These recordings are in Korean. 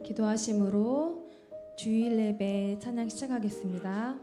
기도하심으로 주일 예배 찬양 시작하겠습니다.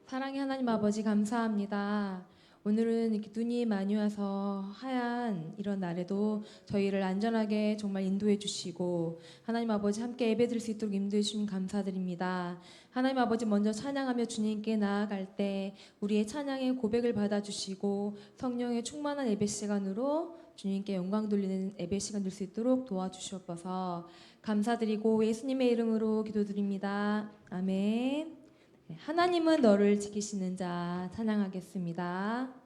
사랑의 하나님 아버지 감사합니다. 오늘은 이렇게 눈이 많이 와서 하얀 이런 날에도 저희를 안전하게 정말 인도해 주시고 하나님 아버지 함께 예배 드릴 수 있도록 인도해 주시면 감사드립니다. 하나님 아버지 먼저 찬양하며 주님께 나아갈 때 우리의 찬양의 고백을 받아주시고 성령의 충만한 예배 시간으로 주님께 영광 돌리는 예배 시간 될 수 있도록 도와주시옵소서. 감사드리고 예수님의 이름으로 기도드립니다. 아멘. 하나님은 너를 지키시는 자 찬양하겠습니다.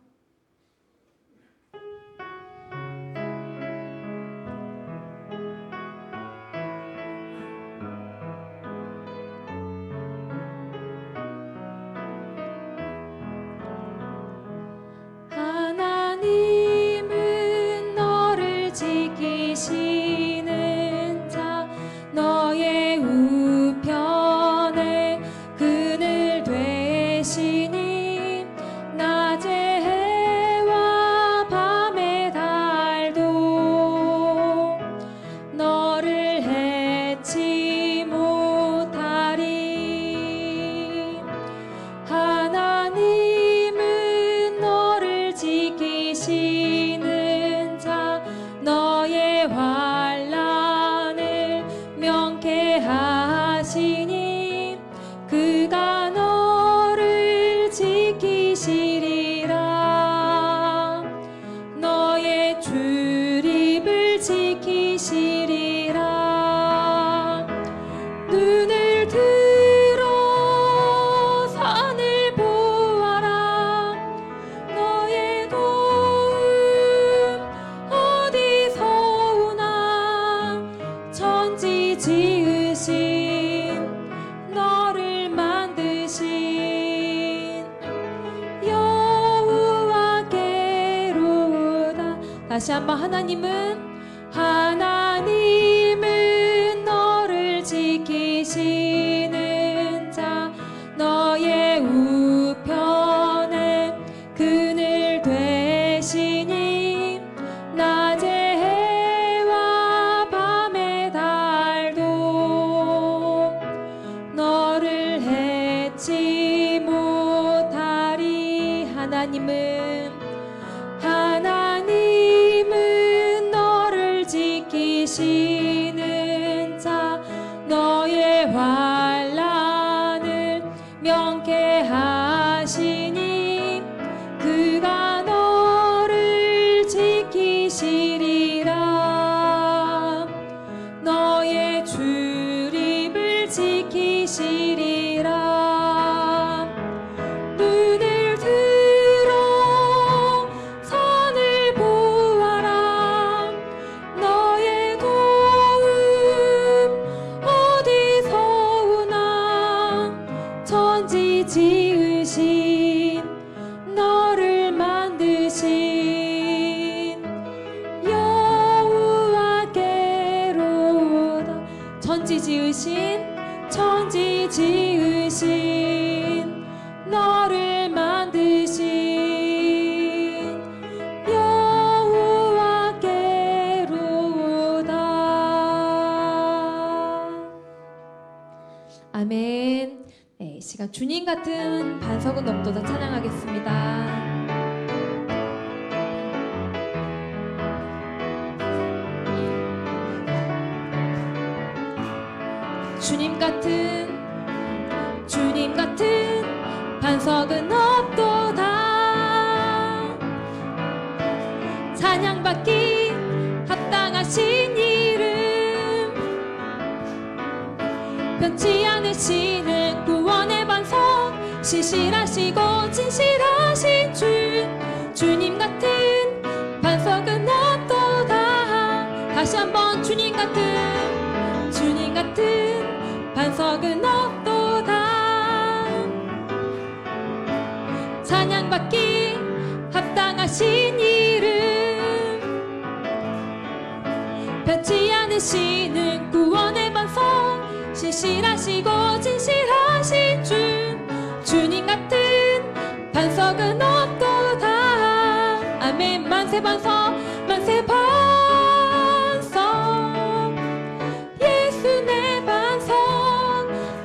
다시 한번 하나님은 너를 지키시는 자, 너의 우편에 그늘 되시니 낮에 해와 밤의 달도 너를 해치 못하리. 하나님은 너를 지키시는 자, 너의 환난을 명쾌하시니 그가 너를 지키시리라. 너의 출입을 지키시리라. 눈을 들어 산을 보아라. 너의 도움 어디서 오나. 천지 지으신 너를 만드신 여호와께로다. 천지 지으신 너를 만드신 여호와께로다. 아멘. 네, 이 시간 주님 같은 반석은 없도다 찬양하겠습니다. 주님 같은 반석은 없도다. 찬양받기 합당하신 이름, 변치 않으시는 구원의 반석, 신실하시고 진실하신 주님 같은 반석은 없도다. 다시 한번 주님 같은 반석은 없도다. 찬양받기 합당하신 이름, 변치 않으시는 구원의 반석, 신실하시고 진실하신 주님 같은 반석은 없도다. 아멘. 만세 반석 예수 내 반석,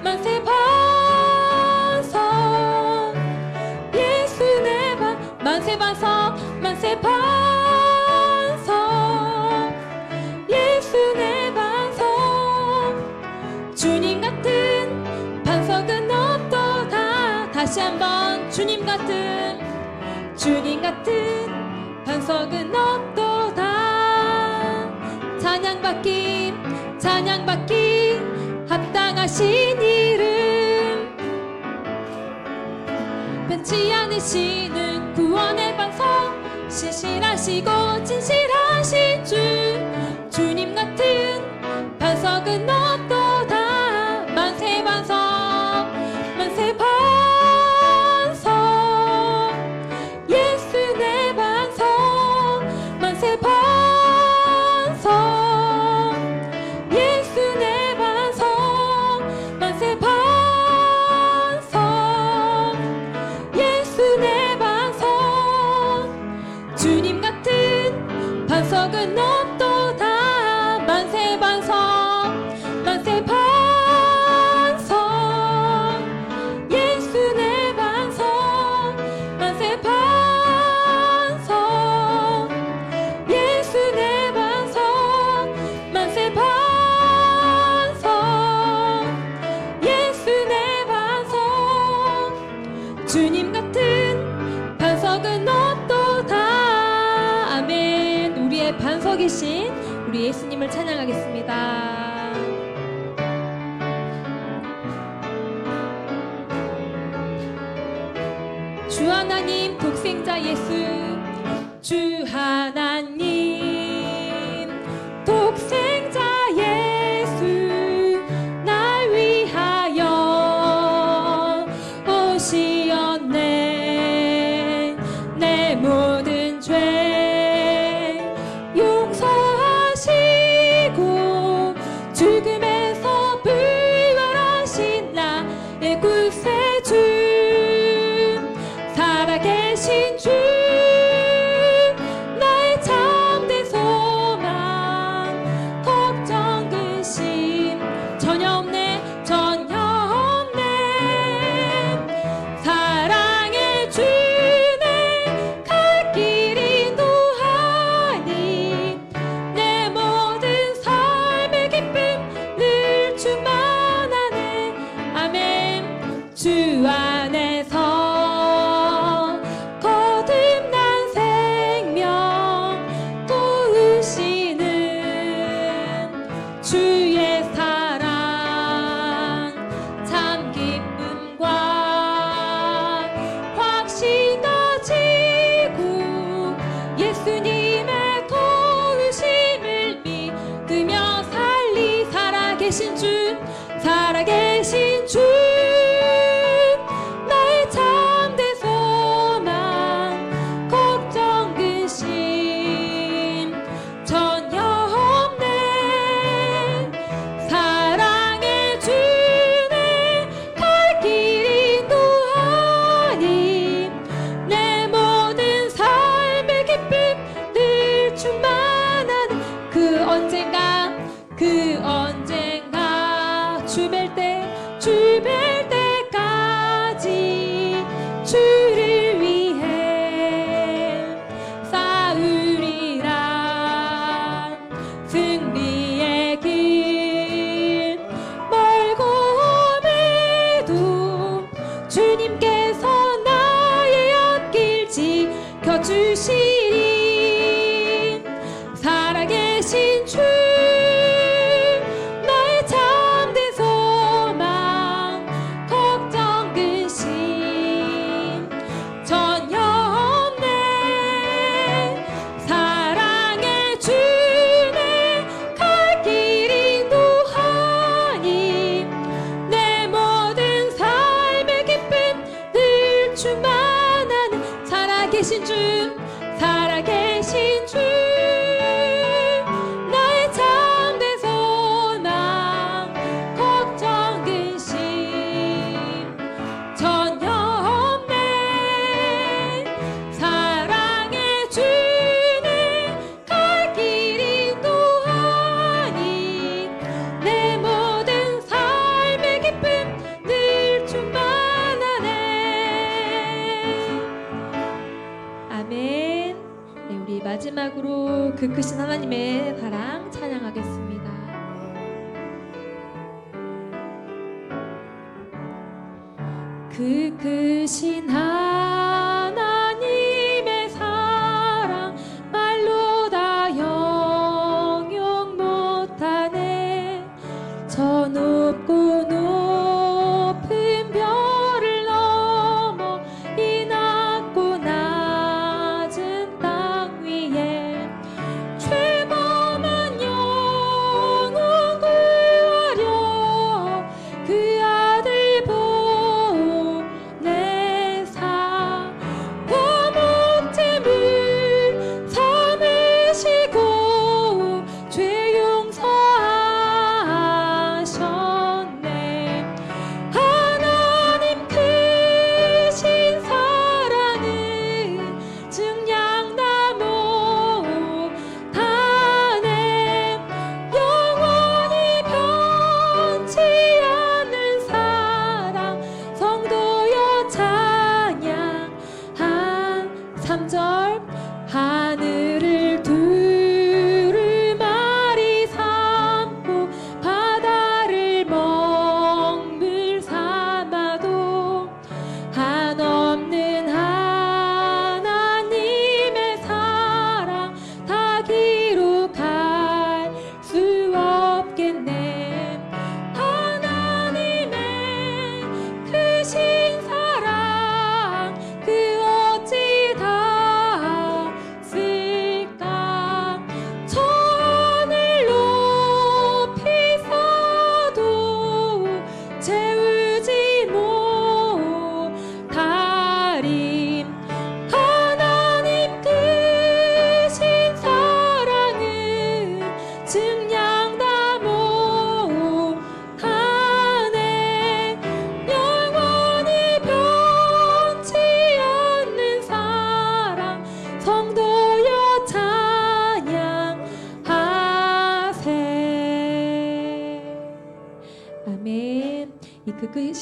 만세 반석 예수 내 만세 반석 예수 내 반석. 주님 같은 반석은 없도다. 다시 한번 주님 같은 반석은 없도다. 찬양받기 합당하신 이름, 변치 않으시는 구원의 반석, 신실하시고 진실하신 주님 같은 반석은 없도다. 만세 반석 예수 내 반석, 만세 반석 예수 내 반석, 만세 반석 예수 내 반석. 주님 같은 반석은 없도다. 만세 반석 예수 내 반석, 만세 반석 예수 내 반석, 만세 반석 예수 내 반석. 주님 같은 반석은 없도다. 아멘. 우리의 반석이신 우리 예수님을 찬양하겠습니다. 주 하나님 독생자 예수, 주 하나님 독생자 예수, 날 위하여 오시었네. 내 모든 죄 주 안에서 거듭난 생명 도우시는 주의 사랑 참 기쁨과 확신 가지고 예수님의 도우심을 믿으며 살아계신 주 살아계신 주 나의 참된 소망 걱정 근심 전혀 없네 사랑의 주네 갈 길 인도하니 내 모든 삶의 기쁨 늘 충만하는 그 언젠가 주뵐 때까지 주를 위해 싸우리라 승리의 길 멀고 험해도 주님께서 나의 옆길 지켜주시리 살아계신 주 살아계신 주 나의 참된 소망 걱정 근심 전혀 없네 사랑의 주네 갈 길 인도하니 내 모든 삶의 기쁨 늘 충만하네 아멘. 네, 우리 마지막으로 그 크신 하나님의 사랑 찬양하겠습니다. 그 크신 하나님의 사랑 말로 다 형용 못하네 저 높고 높은 별을 넘어 이 낮고 낮은 땅 위에 죄범한 영혼 구하려 그 아들 보내사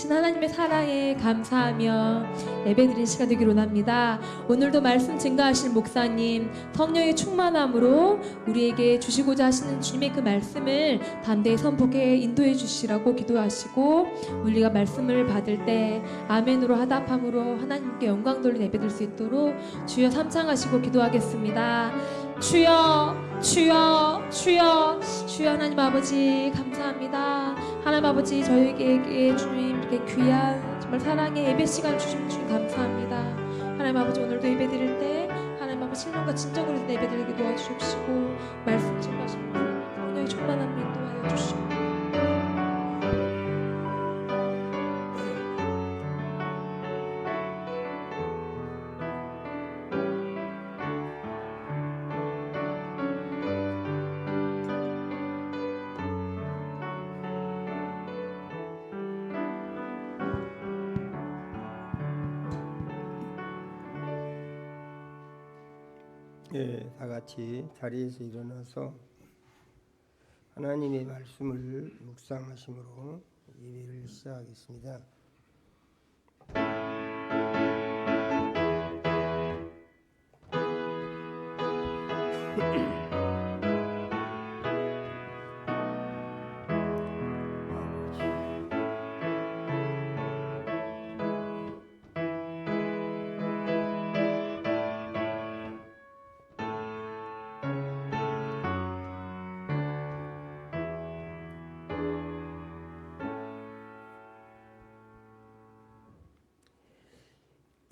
주신 하나님의 사랑에 감사하며 예배드린 시간 되기를 원합니다. 오늘도 말씀 증거하실 목사님 성령의 충만함으로 우리에게 주시고자 하시는 주님의 그 말씀을 담대히 선포해 인도해 주시라고 기도하시고, 우리가 말씀을 받을 때 아멘으로 하답함으로 하나님께 영광 돌린 예배드릴 수 있도록 주여 삼창하시고 기도하겠습니다. 주여 주여 주여 주여. 하나님 아버지 감사합니다. 하나님 아버지 저희에게 주님 이렇게 귀한 정말 사랑의 예배 시간 주신 주님 감사합니다. 하나님 아버지 오늘도 예배 드릴 때 하나님 아버지 신령과 진정으로 예배 드리게 도와주시옵시고, 말씀 증거하시는 성령의 충만함을 인도하여 주시옵소서. 예, 다 같이 자리에서 일어나서 하나님의 말씀을 묵상하심으로 예배를 시작하겠습니다.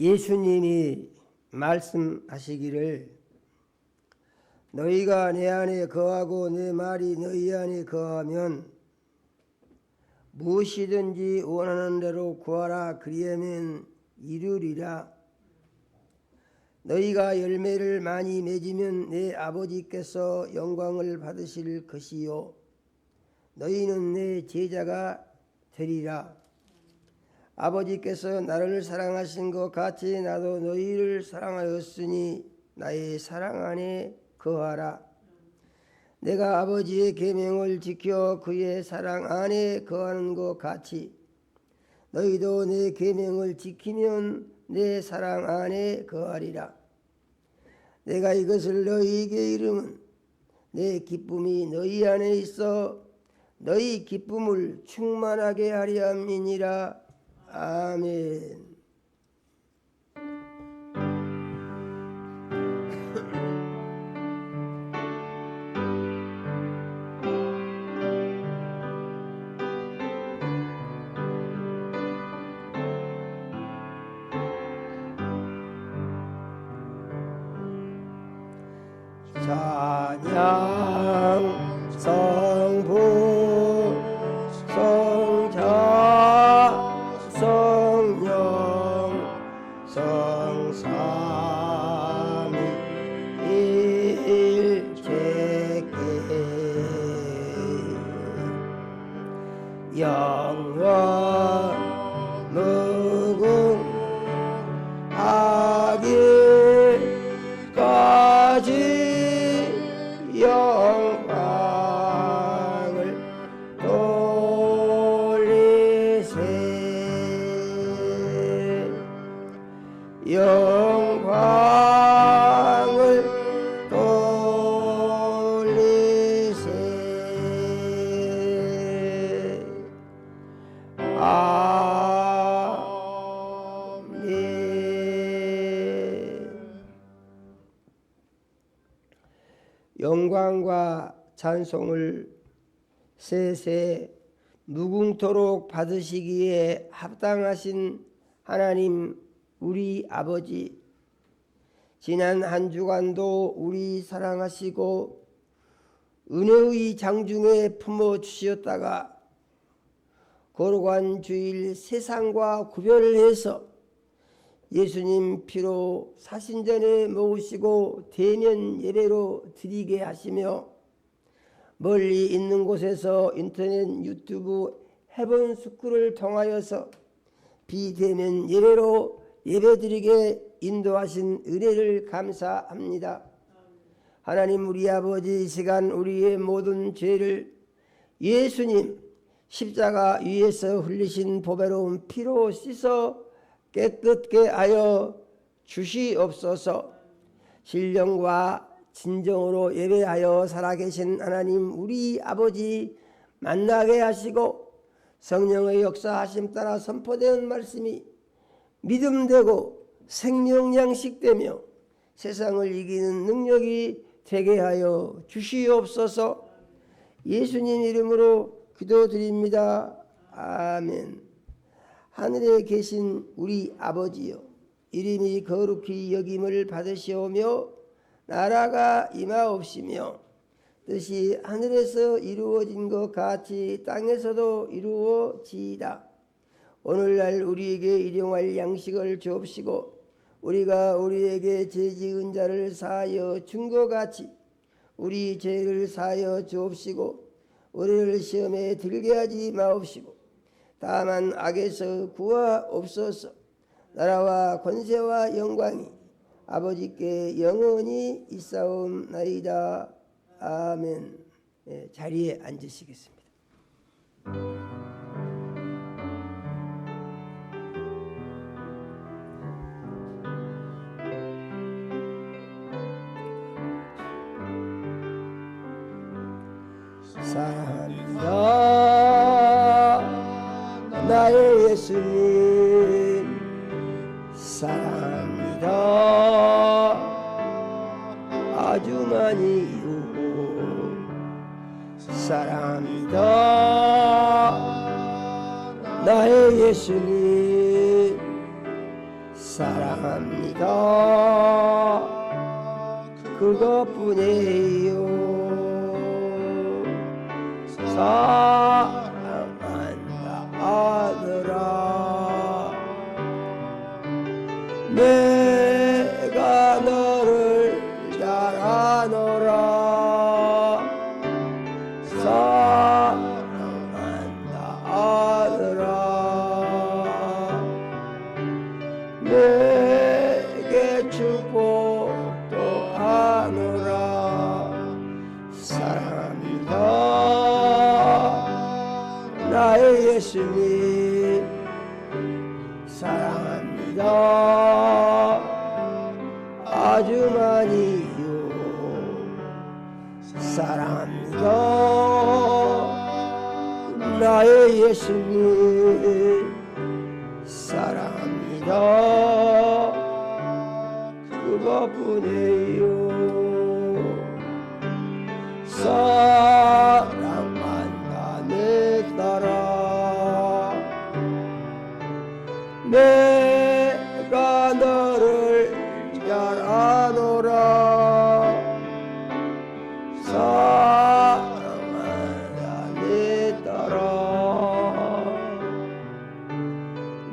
예수님이 말씀하시기를 너희가 내 안에 거하고 내 말이 너희 안에 거하면 무엇이든지 원하는 대로 구하라 그리하면 이루리라. 너희가 열매를 많이 맺으면 내 아버지께서 영광을 받으실 것이요 너희는 내 제자가 되리라. 아버지께서 나를 사랑하신 것 같이 나도 너희를 사랑하였으니 나의 사랑 안에 거하라. 내가 아버지의 계명을 지켜 그의 사랑 안에 거하는 것 같이 너희도 내 계명을 지키면 내 사랑 안에 거하리라. 내가 이것을 너희에게 이름은 내 기쁨이 너희 안에 있어 너희 기쁨을 충만하게 하려 함이니라. 아멘. 찬양 성부 성자 성령 성삼위일체께 영원 무궁하기까지 영광을 돌리세. 영광을 돌리세. 아멘. 영광과 찬송을 세세 무궁토록 받으시기에 합당하신 하나님 우리 아버지, 지난 한 주간도 우리 사랑하시고 은혜의 장중에 품어주셨다가 거룩한 주일 세상과 구별해서 예수님 피로 사신전에 모으시고 대면 예배로 드리게 하시며 멀리 있는 곳에서 인터넷 유튜브 헤븐 스쿨을 통하여서 비대면 예배로 예배드리게 인도하신 은혜를 감사합니다. 하나님 우리 아버지, 이 시간 우리의 모든 죄를 예수님 십자가 위에서 흘리신 보배로운 피로 씻어 깨끗게 하여 주시옵소서. 신령과 진정으로 예배하여 살아계신 하나님 우리 아버지 만나게 하시고 성령의 역사하심 따라 선포되는 말씀이 믿음되고 생명 양식되며 세상을 이기는 능력이 되게 하여 주시옵소서. 예수님 이름으로 기도드립니다. 아멘. 하늘에 계신 우리 아버지여, 이름이 거룩히 여김을 받으시오며 나라가 임하옵시며 뜻이 하늘에서 이루어진 것 같이 땅에서도 이루어지이다. 오늘날 우리에게 일용할 양식을 주옵시고 우리가 우리에게 죄 지은 자를 사하여 준 것 같이 우리 죄를 사하여 주옵시고 우리를 시험에 들게 하지 마옵시고 다만 악에서 구하옵소서. 나라와 권세와 영광이 아버지께 영원히 있사옵나이다. 아멘. 자리에 앉으시겠습니다. 사랑합니다 나의 예수님, 사랑합니다 아주 많이요. 사랑합니다 나의 예수님, 사랑합니다 그것뿐이에요. 사랑한다 아들아, 내가 너를 잘 아노라. 사랑한다 아들아, 내게 축복도 하노라. 사랑합니다 나의 예수님, 사랑합니다 아주 많이요. 사랑합니다 나의 예수님, 사랑합니다 그것뿐이에요. 사랑한다 내 딸아, 내가 너를 잘 아노라. 사랑한다 내 딸아,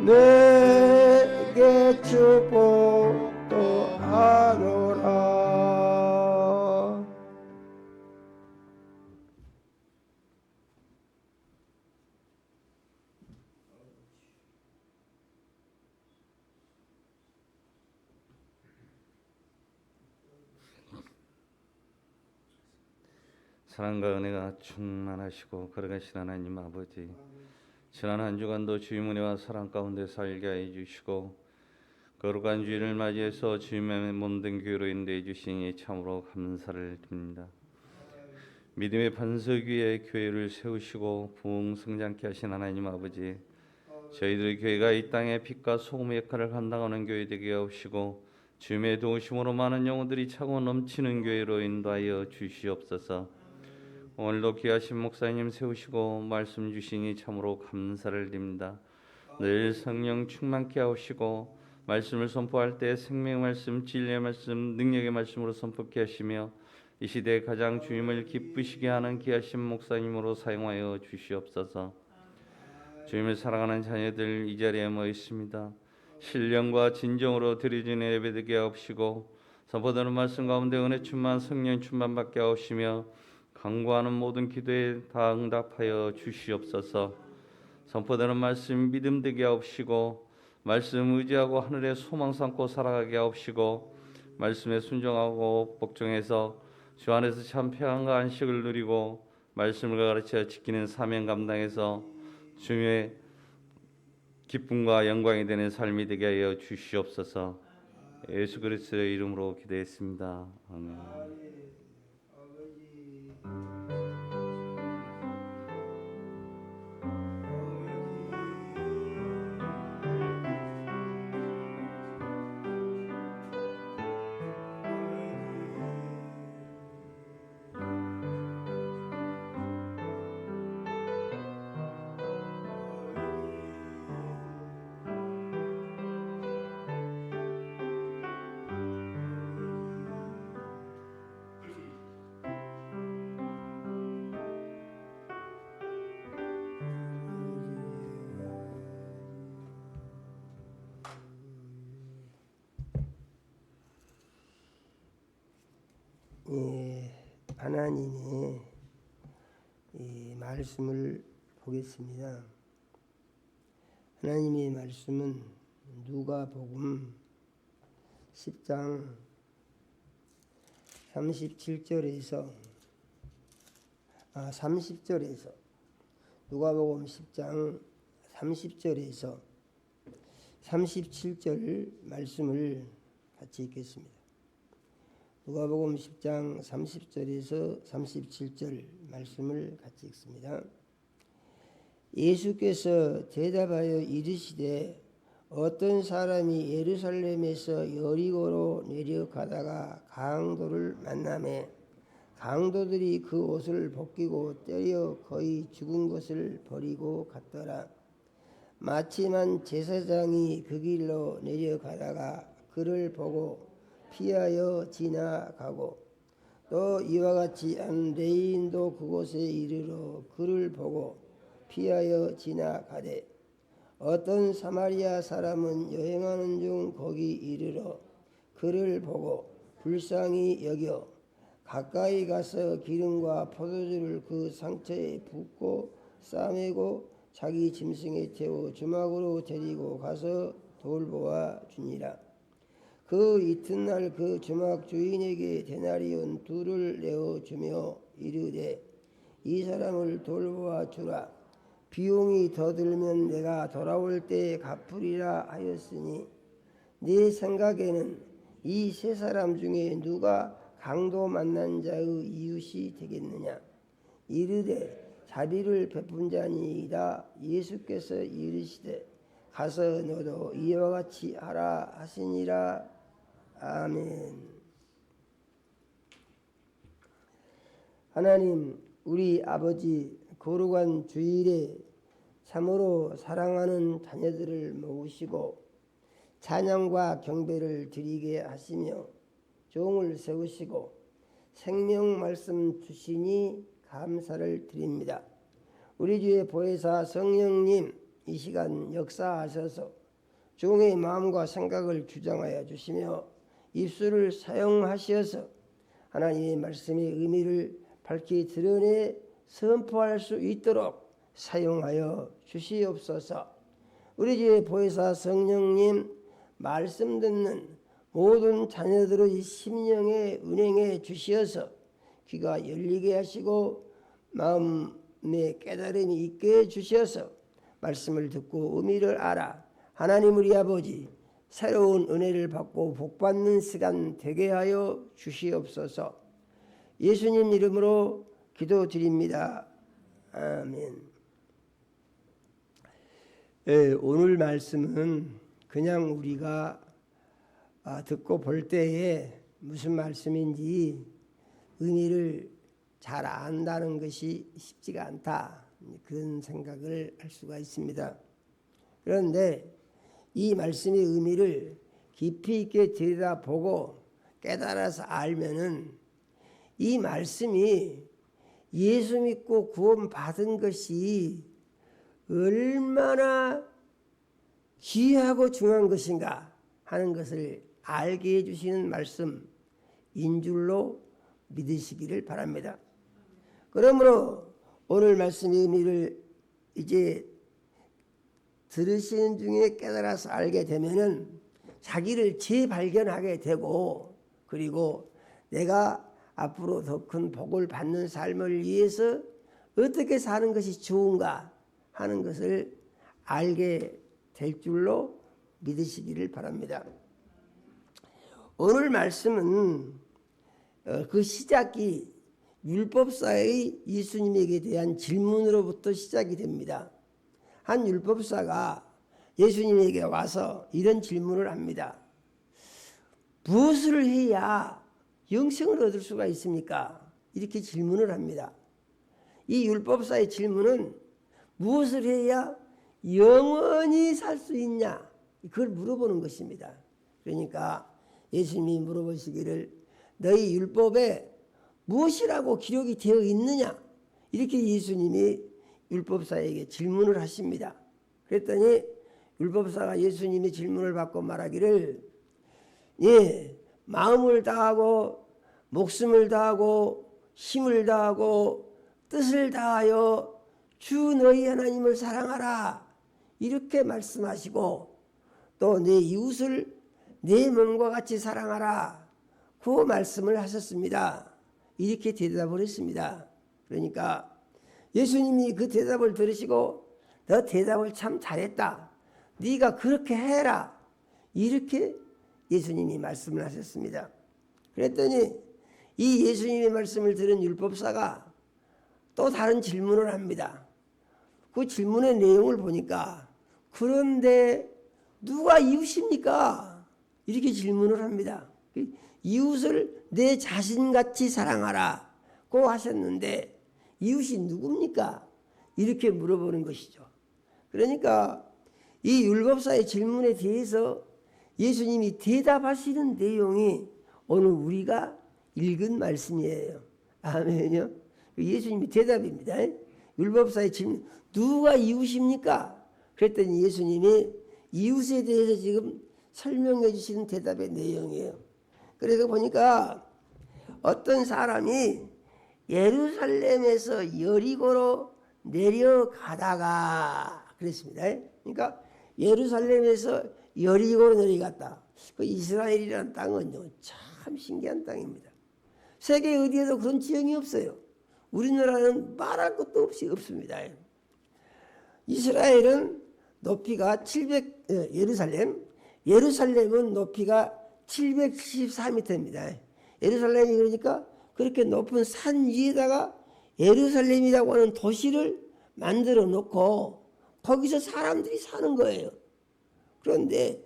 내게 축복도 하노라. 사랑과 은혜가 충만하시고 거룩하신 하나님 아버지, 지난 한 주간도 주님 은혜와 사랑 가운데 살게 해 주시고 거룩한 주일을 맞이해서 주님의 몸된 교회로 인도해 주시니 참으로 감사를 드립니다. 믿음의 반석 위에 교회를 세우시고 부흥 성장케 하신 하나님 아버지, 저희들의 교회가 이 땅에 빛과 소금의 역할을 감당하는 교회 되게 하시고 주님의 도우심으로 많은 영혼들이 차고 넘치는 교회로 인도하여 주시옵소서. 오늘도 귀하신 목사님 세우시고 말씀 주시니 참으로 감사를 드립니다. 늘 성령 충만케 하시고 말씀을 선포할 때 생명의 말씀, 진리의 말씀, 능력의 말씀으로 선포케 하시며 이 시대에 가장 주님을 기쁘시게 하는 귀하신 목사님으로 사용하여 주시옵소서. 주님을 사랑하는 자녀들 이 자리에 모여 있습니다. 신령과 진정으로 드려지는 예배되게 하옵시고 선포되는 말씀 가운데 은혜 충만 성령 충만 받게 하옵시며 간구하는 모든 기도에 다 응답하여 주시옵소서. 선포되는 말씀 믿음되게 하옵시고 말씀 의지하고 하늘에 소망 삼고 살아가게 하옵시고 말씀에 순종하고 복종해서 주 안에서 참 평안과 안식을 누리고 말씀을 가르쳐 지키는 사명 감당해서 주님의 기쁨과 영광이 되는 삶이 되게 하여 주시옵소서. 예수 그리스도의 이름으로 기도했습니다. 아멘. 하나님의 이 말씀을 보겠습니다. 하나님의 말씀은 누가복음 10장 30절에서 누가복음 10장 30절에서 37절 말씀을 같이 읽겠습니다. 누가복음 10장 30절에서 37절 말씀을 같이 읽습니다. 예수께서 대답하여 이르시되 어떤 사람이 예루살렘에서 여리고로 내려가다가 강도를 만나매 강도들이 그 옷을 벗기고 때려 거의 죽은 것을 버리고 갔더라. 마침만 제사장이 그 길로 내려가다가 그를 보고 피하여 지나가고 또 이와 같이 한 레위인도 그곳에 이르러 그를 보고 피하여 지나가되 어떤 사마리아 사람은 여행하는 중 거기 이르러 그를 보고 불쌍히 여겨 가까이 가서 기름과 포도주를 그 상처에 붓고 싸매고 자기 짐승에 태워 주막으로 데리고 가서 돌보아 주니라. 그 이튿날 그 주막 주인에게 데나리온 2를 내어주며 이르되 이 사람을 돌보아 주라. 비용이 더 들면 내가 돌아올 때에 갚으리라 하였으니 네 생각에는 이 3사람 중에 누가 강도 만난 자의 이웃이 되겠느냐. 이르되 자비를 베푼 자니이다. 예수께서 이르시되 가서 너도 이와 같이 하라 하시니라. 아멘. 하나님 우리 아버지 거룩한 주일에 참으로 사랑하는 자녀들을 모으시고 찬양과 경배를 드리게 하시며 종을 세우시고 생명 말씀 주시니 감사를 드립니다. 우리 주의 보혜사 성령님 이 시간 역사하셔서 종의 마음과 생각을 주장하여 주시며 입술을 사용하셔서 하나님의 말씀의 의미를 밝히 드러내 선포할 수 있도록 사용하여 주시옵소서. 우리 주의 보혜사 성령님 말씀 듣는 모든 자녀들의 심령에 은행해 주시어서 귀가 열리게 하시고 마음에 깨달음이 있게 해 주셔서 말씀을 듣고 의미를 알아 하나님 우리 아버지 새로운 은혜를 받고 복받는 시간 되게 하여 주시옵소서. 예수님 이름으로 기도드립니다. 아멘. 오늘 말씀은 그냥 우리가 듣고 볼 때에 무슨 말씀인지 의미를 잘 안다는 것이 쉽지가 않다. 그런 생각을 할 수가 있습니다. 그런데 이 말씀의 의미를 깊이 있게 들여다보고 깨달아서 알면은 이 말씀이 예수 믿고 구원 받은 것이 얼마나 귀하고 중요한 것인가 하는 것을 알게 해주시는 말씀인 줄로 믿으시기를 바랍니다. 그러므로 오늘 말씀의 의미를 이제 들으시는 중에 깨달아서 알게 되면은 자기를 재발견하게 되고 그리고 내가 앞으로 더 큰 복을 받는 삶을 위해서 어떻게 사는 것이 좋은가 하는 것을 알게 될 줄로 믿으시기를 바랍니다. 오늘 말씀은 그 시작이 율법사의 예수님에게 대한 질문으로부터 시작이 됩니다. 한 율법사가 예수님에게 와서 이런 질문을 합니다. 무엇을 해야 영생을 얻을 수가 있습니까? 이렇게 질문을 합니다. 이 율법사의 질문은 무엇을 해야 영원히 살 수 있냐? 그걸 물어보는 것입니다. 그러니까 예수님이 물어보시기를 너희 율법에 무엇이라고 기록이 되어 있느냐? 이렇게 예수님이 율법사에게 질문을 하십니다. 그랬더니 율법사가 예수님의 질문을 받고 말하기를 마음을 다하고 목숨을 다하고 힘을 다하고 뜻을 다하여 주 너희 하나님을 사랑하라 이렇게 말씀하시고 또 내 이웃을 내 몸과 같이 사랑하라 그 말씀을 하셨습니다. 이렇게 대답을 했습니다. 그러니까 예수님이 그 대답을 들으시고 너 대답을 참 잘했다. 네가 그렇게 해라. 이렇게 예수님이 말씀을 하셨습니다. 그랬더니 이 예수님의 말씀을 들은 율법사가 또 다른 질문을 합니다. 그 질문의 내용을 보니까 그런데 누가 이웃입니까? 이렇게 질문을 합니다. 이웃을 내 자신같이 사랑하라 고 하셨는데 이웃이 누굽니까? 이렇게 물어보는 것이죠. 그러니까 이 율법사의 질문에 대해서 예수님이 대답하시는 내용이 오늘 우리가 읽은 말씀이에요. 아멘요. 예수님이 대답입니다. 율법사의 질문 누가 이웃입니까? 그랬더니 예수님이 이웃에 대해서 지금 설명해 주시는 대답의 내용이에요. 그래서 보니까 어떤 사람이 예루살렘에서 여리고로 내려가다가 그랬습니다. 그러니까 예루살렘에서 여리고로 내려갔다. 그 이스라엘이라는 땅은요 참 신기한 땅입니다. 세계 어디에도 그런 지형이 없어요. 우리나라는 말할 것도 없이 없습니다. 이스라엘은 높이가 예루살렘은 높이가 774m입니다. 예루살렘이 그러니까 그렇게 높은 산 위에다가 예루살렘이라고 하는 도시를 만들어 놓고 거기서 사람들이 사는 거예요. 그런데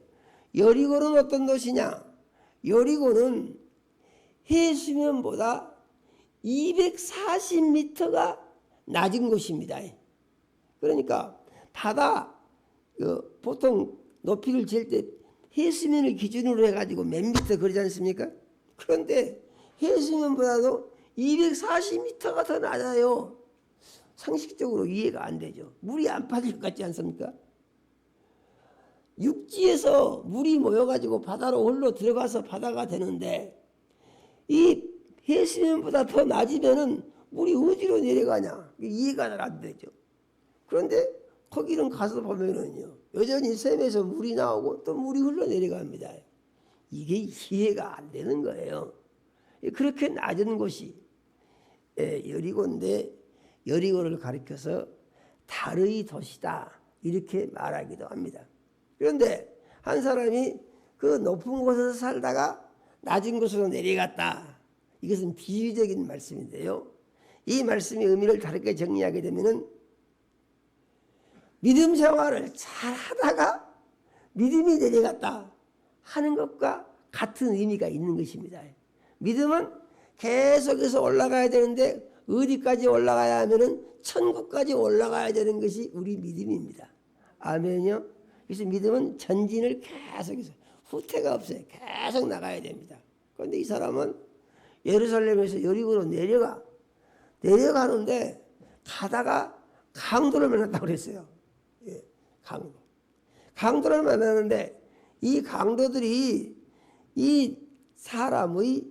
여리고는 어떤 도시냐? 여리고는 해수면보다 240m가 낮은 곳입니다. 그러니까 바다 보통 높이를 잴 때 해수면을 기준으로 해가지고 몇 미터 그러지 않습니까? 그런데 해수면보다도 240m가 더 낮아요. 상식적으로 이해가 안 되죠. 물이 안 빠질 것 같지 않습니까? 육지에서 물이 모여가지고 바다로 홀로 들어가서 바다가 되는데 이 해수면보다 더 낮으면은 물이 어디로 내려가냐 이해가 잘 안 되죠. 그런데 거기는 가서 보면은요 여전히 샘에서 물이 나오고 또 물이 흘러내려갑니다. 이게 이해가 안 되는 거예요. 그렇게 낮은 곳이 여리고인데 여리고를 가리켜서 달의 도시다 이렇게 말하기도 합니다. 그런데 한 사람이 그 높은 곳에서 살다가 낮은 곳으로 내려갔다. 이것은 비유적인 말씀인데요. 이 말씀의 의미를 다르게 정리하게 되면은 믿음 생활을 잘 하다가 믿음이 내려갔다 하는 것과 같은 의미가 있는 것입니다. 믿음은 계속해서 올라가야 되는데 어디까지 올라가야 하면은 천국까지 올라가야 되는 것이 우리 믿음입니다. 아멘요. 그래서 믿음은 전진을 계속해서 후퇴가 없어요. 계속 나가야 됩니다. 그런데 이 사람은 예루살렘에서 여리고로 내려가는데 가다가 강도를 만났다고 그랬어요. 강도를 만나는데 이 강도들이 이 사람의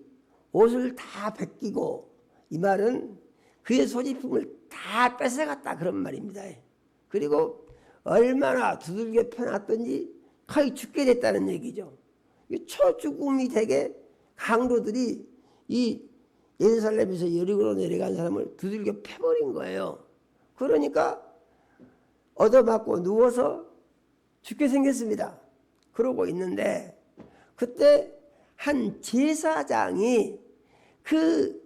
옷을 다 벗기고 이 말은 그의 소지품을 다 뺏어갔다 그런 말입니다. 그리고 얼마나 두들겨 펴놨던지 거의 죽게 됐다는 얘기죠. 초죽음이 되게 강도들이 이 예루살렘에서 여리고로 내려간 사람을 두들겨 패버린 거예요. 그러니까 얻어맞고 누워서 죽게 생겼습니다. 그러고 있는데 그때 한 제사장이 그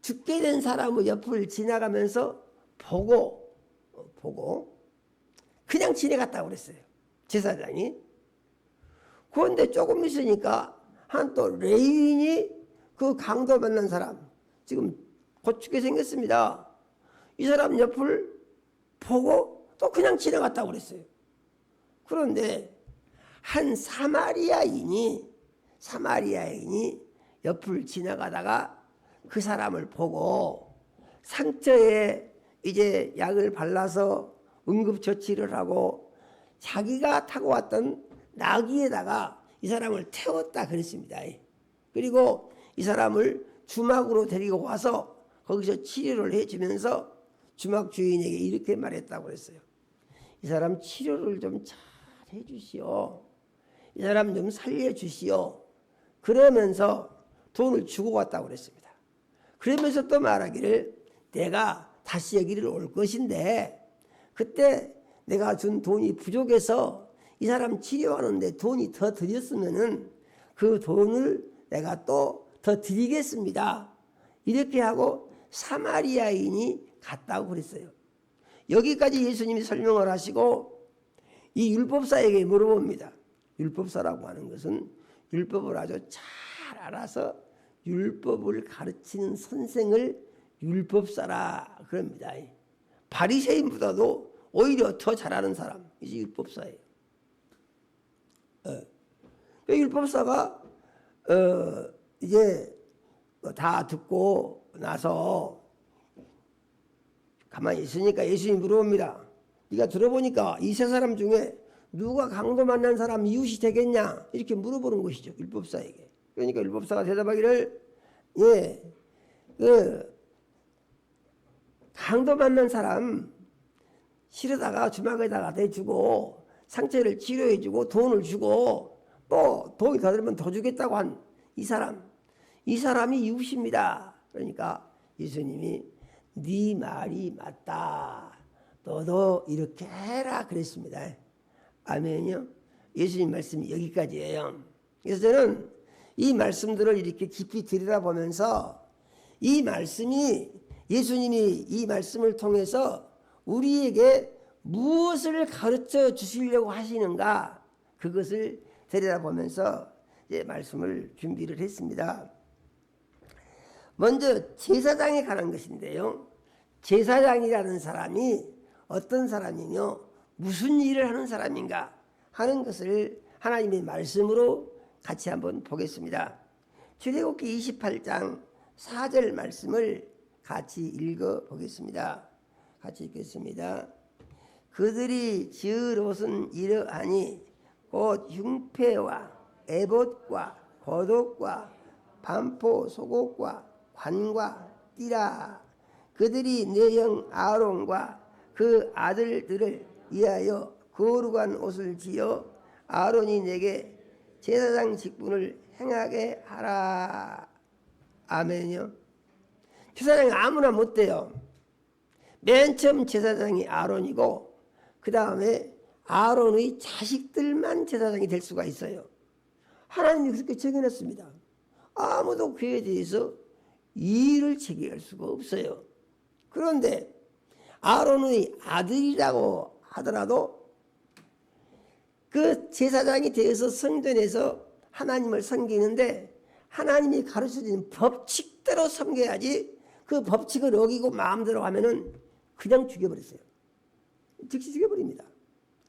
죽게 된 사람의 옆을 지나가면서 보고 그냥 지나갔다고 그랬어요. 제사장이. 그런데 조금 있으니까 한 또 레위인이 그 강도 만난 사람, 지금 곧 죽게 생겼습니다. 이 사람 옆을 보고 또 그냥 지나갔다고 그랬어요. 그런데 한 사마리아인이 옆을 지나가다가 그 사람을 보고 상처에 이제 약을 발라서 응급처치를 하고 자기가 타고 왔던 나귀에다가 이 사람을 태웠다 그랬습니다. 그리고 이 사람을 주막으로 데리고 와서 거기서 치료를 해주면서 주막 주인에게 이렇게 말했다고 했어요. 이 사람 치료를 좀 잘 해주시오. 이 사람 좀 살려주시오. 그러면서 돈을 주고 왔다고 그랬습니다. 그러면서 또 말하기를 내가 다시 여기를 올 것인데 그때 내가 준 돈이 부족해서 이 사람 치료하는데 돈이 더 들였으면은 그 돈을 내가 또 더 드리겠습니다. 이렇게 하고 사마리아인이 갔다고 그랬어요. 여기까지 예수님이 설명을 하시고 이 율법사에게 물어봅니다. 율법사라고 하는 것은 율법을 아주 잘 알아서 율법을 가르치는 선생을 율법사라 그럽니다. 바리새인보다도 오히려 더 잘하는 사람, 이제 율법사예요. 율법사가 이제 다 듣고 나서 가만히 있으니까 예수님이 물어봅니다. 네가 들어보니까 이 세 사람 중에 누가 강도 만난 사람 이웃이 되겠냐 이렇게 물어보는 것이죠. 율법사에게. 그러니까 율법사가 대답하기를 강도 만난 사람 실어다가 주막에다가 대주고 상처를 치료해주고 돈을 주고 또 돈이 더 들면 더 주겠다고 한 이 사람이 이웃입니다. 그러니까 예수님이 네 말이 맞다. 너도 이렇게 해라 그랬습니다. 아멘요. 예수님 말씀이 여기까지예요. 그래서 저는 이 말씀들을 이렇게 깊이 들여다보면서 이 말씀이 예수님이 이 말씀을 통해서 우리에게 무엇을 가르쳐 주시려고 하시는가 그것을 들여다보면서 이제 말씀을 준비를 했습니다. 먼저 제사장에 관한 것인데요. 제사장이라는 사람이 어떤 사람이며 무슨 일을 하는 사람인가 하는 것을 하나님의 말씀으로 같이 한번 보겠습니다. 출애굽기 28장 4절 말씀을 같이 읽어 보겠습니다. 같이 읽겠습니다. 그들이 지을 옷은 이러하니 곧 흉패와 에봇과 겉옷과 반포 속옷과 관과 띠라. 그들이 내 형 아론과 그 아들들을 위하여 거룩한 옷을 지어 아론이 내게 제사장 직분을 행하게 하라. 아멘요. 제사장이 아무나 못 돼요. 맨 처음 제사장이 아론이고 그 다음에 아론의 자식들만 제사장이 될 수가 있어요. 하나님이 그렇게 정해놨습니다. 아무도 그에 대해서 이의를 제기할 수가 없어요. 그런데 아론의 아들이라고 하더라도 그 제사장이 되어서 성전에서 하나님을 섬기는데 하나님이 가르쳐준 법칙대로 섬겨야지 그 법칙을 어기고 마음대로 하면은 그냥 죽여버렸어요. 즉시 죽여버립니다.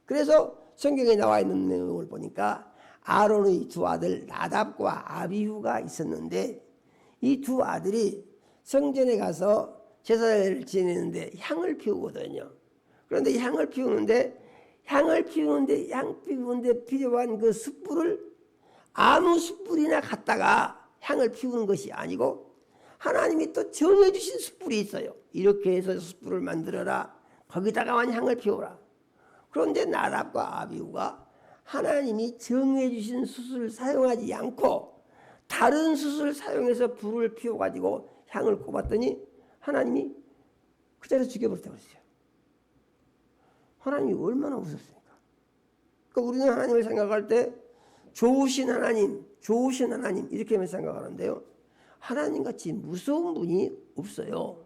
그래서 성경에 나와 있는 내용을 보니까 아론의 두 아들 나답과 아비후가 있었는데 이 두 아들이 성전에 가서 제사를 지내는데 향을 피우거든요. 그런데 향을 피우는데 필요한 그 숯불을 아무 숯불이나 갖다가 향을 피우는 것이 아니고 하나님이 또 정해주신 숯불이 있어요. 이렇게 해서 숯불을 만들어라. 거기다가만 향을 피우라. 그런데 나답과 아비후가 하나님이 정해주신 숯을 사용하지 않고 다른 숯을 사용해서 불을 피워가지고 향을 꼽았더니 하나님이 그 자리에서 죽여버렸다고 했어요. 하나님이 얼마나 무섭습니까? 그러니까 우리는 하나님을 생각할 때 좋으신 하나님 이렇게만 생각하는데요. 하나님같이 무서운 분이 없어요.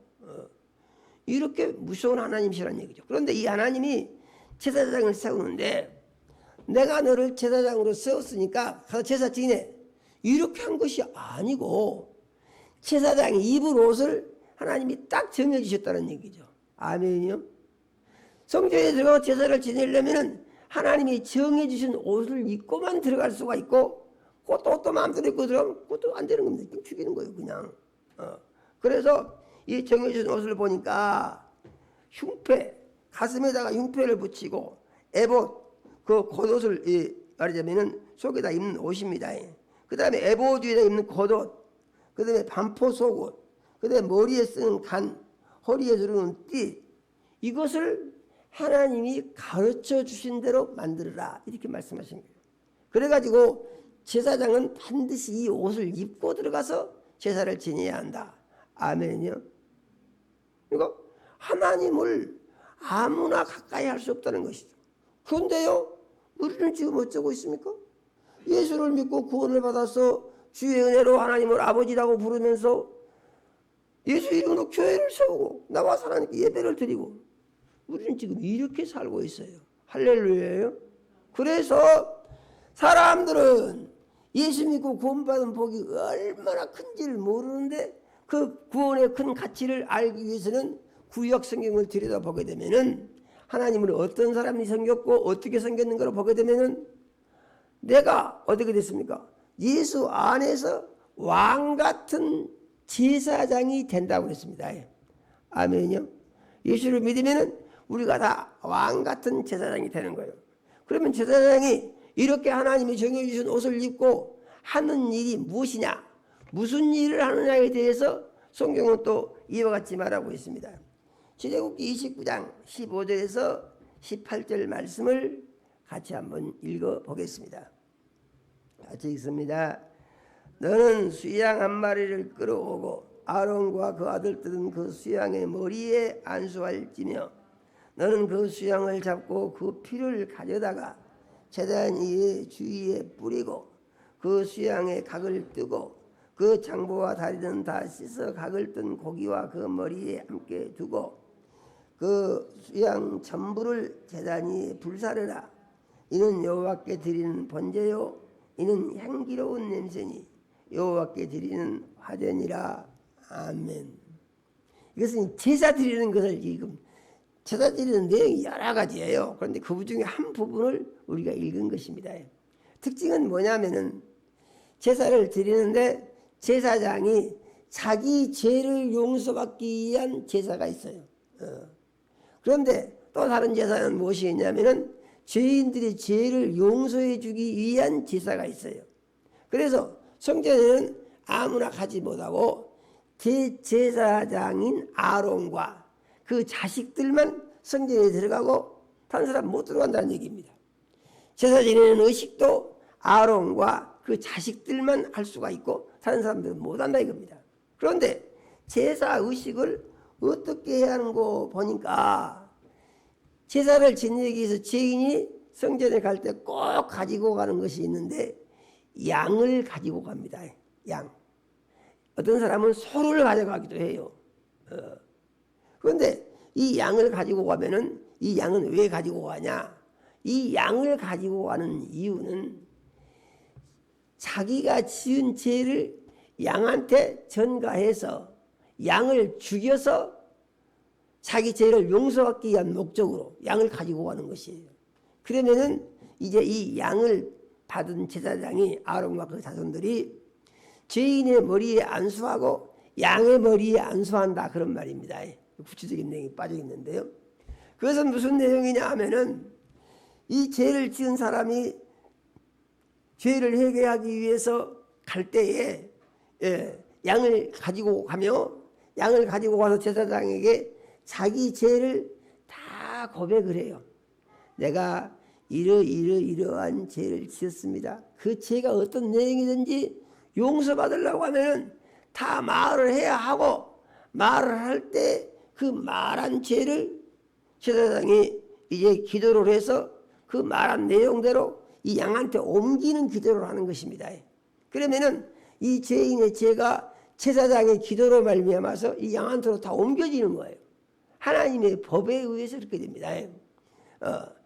이렇게 무서운 하나님이시라는 얘기죠. 그런데 이 하나님이 제사장을 세우는데 내가 너를 제사장으로 세웠으니까 가서 제사 지내 이렇게 한 것이 아니고 제사장이 입을 옷을 하나님이 딱 정해주셨다는 얘기죠. 아멘이요. 성전에 들어가서 제사를 지내려면 하나님이 정해주신 옷을 입고만 들어갈 수가 있고 그것도 옷도 마음대로 입고 들어가면 그것도 안 되는 겁니다. 죽이는 거예요 그냥. 그래서 이 정해주신 옷을 보니까 흉패 가슴에다가 흉패를 붙이고 에봇 그 겉옷을 말하자면은 속에다 입는 옷입니다. 그 다음에 에봇 위에다 입는 겉옷, 그 다음에 반포 속옷, 그 다음에 머리에 쓰는 간, 허리에 두르는 띠, 이것을 하나님이 가르쳐 주신 대로 만들어라 이렇게 말씀하신 거예요. 그래가지고 제사장은 반드시 이 옷을 입고 들어가서 제사를 지내야 한다. 아멘이요. 그러니까 하나님을 아무나 가까이 할 수 없다는 것이죠. 그런데요, 우리는 지금 어쩌고 있습니까? 예수를 믿고 구원을 받아서 주의 은혜로 하나님을 아버지라고 부르면서 예수 이름으로 교회를 세우고 나와서 하나님께 예배를 드리고 우리는 지금 이렇게 살고 있어요. 할렐루야예요. 그래서 사람들은 예수 믿고 구원받은 복이 얼마나 큰지를 모르는데 그 구원의 큰 가치를 알기 위해서는 구약 성경을 들여다보게 되면은 하나님을 어떤 사람이 생겼고 어떻게 생겼는가를 보게 되면은 내가 어떻게 됐습니까? 예수 안에서 왕 같은 제사장이 된다고 그랬습니다. 아멘요. 예수를 믿으면은 우리가 다 왕 같은 제사장이 되는 거예요. 그러면 제사장이 이렇게 하나님이 정해주신 옷을 입고 하는 일이 무엇이냐? 무슨 일을 하느냐에 대해서 성경은 또 이와 같이 말하고 있습니다. 출애굽기 29장 15절에서 18절 말씀을 같이 한번 읽어보겠습니다. 같이 읽습니다. 너는 수양 한 마리를 끌어오고 아론과 그 아들들은 그 수양의 머리에 안수할지며 너는 그 수양을 잡고 그 피를 가져다가 제단 위에 주위에 뿌리고 그 수양의 각을 뜨고 그 장부와 다리는 다 씻어 각을 뜬 고기와 그 머리에 함께 두고 그 수양 전부를 제단 위에 불사르라. 이는 여호와께 드리는 번제요 이는 향기로운 냄새니 여호와께 드리는 화제니라. 아멘. 이것은 제사 드리는 것을 지금 제사 드리는 내용이 여러 가지예요. 그런데 그 중에 한 부분을 우리가 읽은 것입니다. 특징은 뭐냐면은 제사를 드리는데 제사장이 자기 죄를 용서받기 위한 제사가 있어요. 그런데 또 다른 제사는 무엇이 있냐면은 죄인들의 죄를 용서해 주기 위한 제사가 있어요. 그래서 성전에는 아무나 가지 못하고 대제사장인 아론과 그 자식들만 성전에 들어가고 다른 사람 못 들어간다는 얘기입니다. 제사 지내는 의식도 아론과 그 자식들만 할 수가 있고 다른 사람들은 못한다 이겁니다. 그런데 제사 의식을 어떻게 해야 하는고 보니까 제사를 지내기 위해서 죄인이 성전에 갈 때 꼭 가지고 가는 것이 있는데 양을 가지고 갑니다. 양. 어떤 사람은 소를 가져가기도 해요. 그런데 이 양을 가지고 가면은 이 양은 왜 가지고 가냐? 이 양을 가지고 가는 이유는 자기가 지은 죄를 양한테 전가해서 양을 죽여서 자기 죄를 용서받기 위한 목적으로 양을 가지고 가는 것이에요. 그러면은 이제 이 양을 받은 제사장이 아론과 그 자손들이 죄인의 머리에 안수하고 양의 머리에 안수한다 그런 말입니다. 구체적인 내용이 빠져 있는데요. 그것은 무슨 내용이냐 하면은 이 죄를 지은 사람이 죄를 해결하기 위해서 갈 때에 양을 가지고 가며 양을 가지고 가서 제사장에게 자기 죄를 다 고백을 해요. 내가 이러한 죄를 지었습니다. 그 죄가 어떤 내용이든지 용서받으려고 하면은 다 말을 해야 하고 말을 할 때 그 말한 죄를 제사장이 이제 기도를 해서 그 말한 내용대로 이 양한테 옮기는 기도를 하는 것입니다. 그러면은 이 죄인의 죄가 제사장의 기도로 말미암아서 이 양한테로 다 옮겨지는 거예요. 하나님의 법에 의해서 그렇게 됩니다.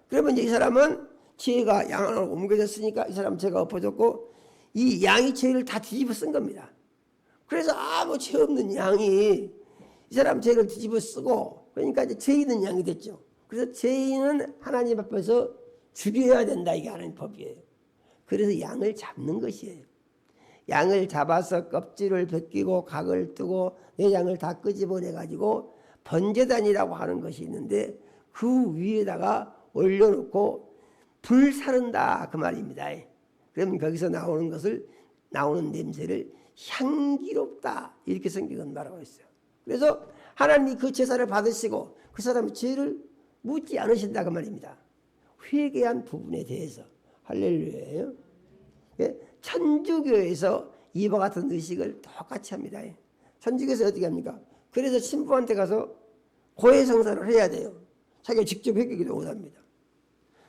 그러면 이제 이 사람은 죄가 양 안으로 옮겨졌으니까 이 사람 죄가 엎어졌고 이 양이 죄를 다 뒤집어 쓴 겁니다. 그래서 아무 죄 없는 양이 이 사람 죄를 뒤집어 쓰고 그러니까 이제 죄 있는 양이 됐죠. 그래서 죄인은 하나님 앞에서 죽여야 된다. 이게 하나님 법이에요. 그래서 양을 잡는 것이에요. 양을 잡아서 껍질을 벗기고 각을 뜨고 내장을 다 끄집어내 가지고 번제단이라고 하는 것이 있는데 그 위에다가 올려놓고 불 사른다 그 말입니다. 그러면 거기서 나오는 냄새를 향기롭다 이렇게 성경은 말하고 있어요. 그래서 하나님이 그 제사를 받으시고 그 사람의 죄를 묻지 않으신다 그 말입니다. 회개한 부분에 대해서 할렐루야예요. 천주교에서 이와 같은 의식을 똑같이 합니다. 천주교에서 어떻게 합니까? 그래서 신부한테 가서 고해성사를 해야 돼요. 자기가 직접 회개기도 못합니다.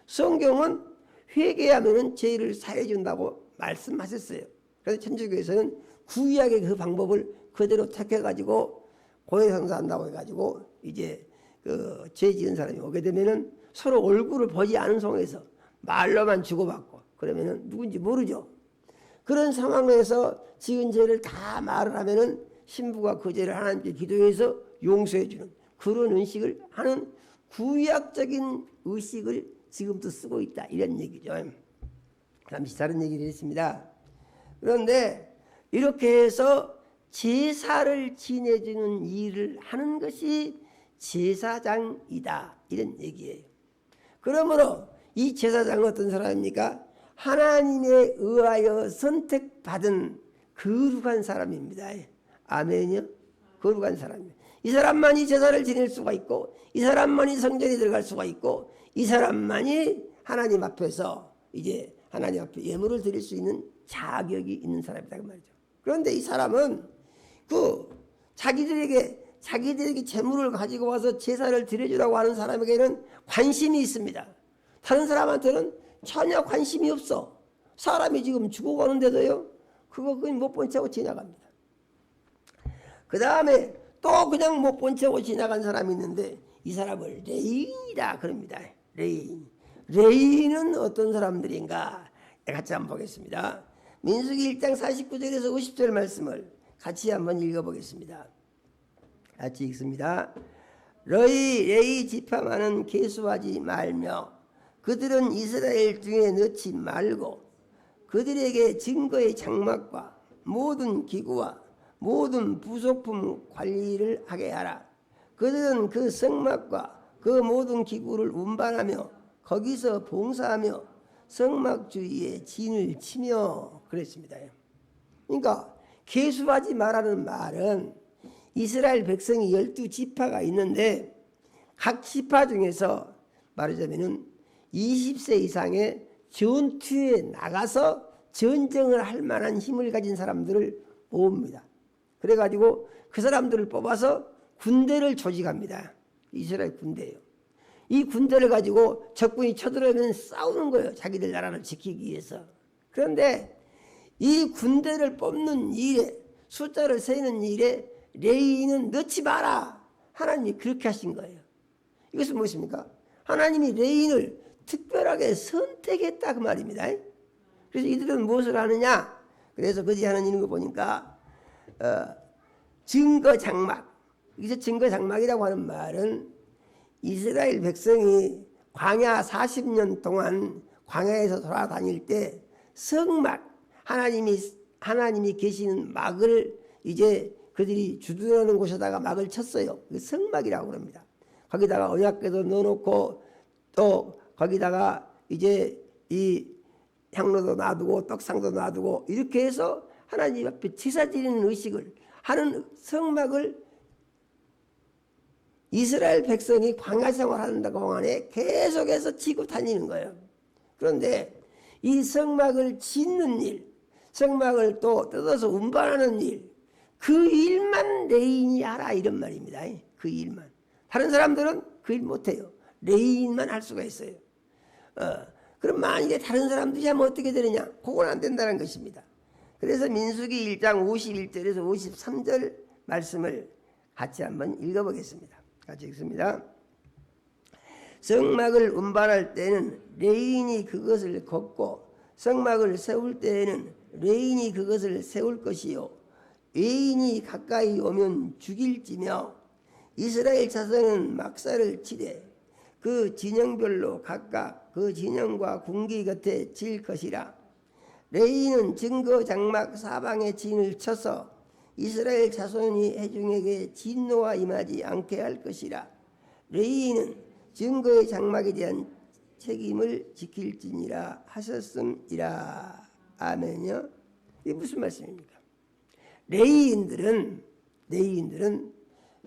성경은 회개하면 죄를 사해 준다고 말씀하셨어요. 그래서 천주교에서는 구약의 그 방법을 그대로 택해가지고 고해성사한다고 해가지고 이제 그 죄 지은 사람이 오게 되면은 서로 얼굴을 보지 않은 속에서 말로만 주고받고 그러면은 누군지 모르죠. 그런 상황에서 지은 죄를 다 말을 하면은 신부가 그 죄를 하나님께 기도해서 용서해 주는 그런 의식을 하는 구약적인 의식을 지금도 쓰고 있다 이런 얘기죠. 잠시 다른 얘기를 했습니다. 그런데 이렇게 해서 제사를 지내주는 일을 하는 것이 제사장이다 이런 얘기예요. 그러므로 이 제사장은 어떤 사람입니까? 하나님에 의하여 선택받은 거룩한 사람입니다. 아멘이요? 거룩한 사람이에요. 이 사람만이 제사를 지낼 수가 있고 이 사람만이 성전에 들어갈 수가 있고 이 사람만이 하나님 앞에서 이제 하나님 앞에 예물을 드릴 수 있는 자격이 있는 사람이다 그 말이죠. 그런데 이 사람은 그 자기들에게 재물을 가지고 와서 제사를 드려주라고 하는 사람에게는 관심이 있습니다. 다른 사람한테는 전혀 관심이 없어. 사람이 지금 죽어가는데도요 그거 그냥 못 본 채하고 지나갑니다. 그 다음에 또 그냥 못 본 채하고 지나간 사람이 있는데 이 사람을 레인이라 그럽니다. 레인은 어떤 사람들인가 같이 한번 보겠습니다. 민수기 1장 49절에서 50절 말씀을 같이 한번 읽어보겠습니다. 같이 읽습니다. 레위 지파만은 계수하지 말며 그들은 이스라엘 중에 넣지 말고 그들에게 증거의 장막과 모든 기구와 모든 부속품 관리를 하게 하라. 그들은 그 성막과 그 모든 기구를 운반하며 거기서 봉사하며 성막 주위에 진을 치며 그랬습니다. 그러니까 계수하지 말라는 말은 이스라엘 백성이 12지파가 있는데 각 지파 중에서 말하자면 20세 이상의 전투에 나가서 전쟁을 할 만한 힘을 가진 사람들을 모읍니다. 그래가지고 그 사람들을 뽑아서 군대를 조직합니다. 이스라엘 군대예요. 이 군대를 가지고 적군이 쳐들어오면 싸우는 거예요. 자기들 나라를 지키기 위해서. 그런데 이 군대를 뽑는 일에 숫자를 세는 일에 레위인은 넣지 마라. 하나님이 그렇게 하신 거예요. 이것은 무엇입니까? 하나님이 레위인을 특별하게 선택했다 그 말입니다. 그래서 이들은 무엇을 하느냐? 그래서 그지 하는 이런 거 보니까 증거 장막. 여기서 증거 장막이라고 하는 말은 이스라엘 백성이 광야 40년 동안 광야에서 돌아다닐 때 성막 하나님이 계시는 막을 이제 그들이 주둔하는 곳에다가 막을 쳤어요. 성막이라고 합니다. 거기다가 언약궤도 넣어놓고 또 거기다가 이제 이 향로도 놔두고 떡상도 놔두고 이렇게 해서 하나님 앞에 제사 드리는 의식을 하는 성막을 이스라엘 백성이 광야 생활하는 동안에 계속해서 지고 다니는 거예요. 그런데 이 성막을 짓는 일, 성막을 또 뜯어서 운반하는 일, 그 일만 레인이 하라 이런 말입니다. 그 일만. 다른 사람들은 그 일 못해요. 레위인만 할 수가 있어요. 그럼 만일에 다른 사람들이 하면 어떻게 되느냐? 그건 안 된다는 것입니다. 그래서 민수기 1장 51절에서 53절 말씀을 같이 한번 읽어보겠습니다. 같이 읽습니다. 성막을 운반할 때는 레위인이 그것을 걷고 성막을 세울 때에는 레위인이 그것을 세울 것이요 외인이 가까이 오면 죽일지며 이스라엘 자손은 막사를 치되 그 진영별로 각각 그 진영과 궁기 곁에 칠 것이라. 레위인은 증거 장막 사방에 진을 쳐서 이스라엘 자손이 회중에게 진노가 임하지 않게 할 것이라. 레위인은 증거의 장막에 대한 책임을 지킬지니라 하셨음이라. 아멘요. 이게 무슨 말씀입니까? 레위인들은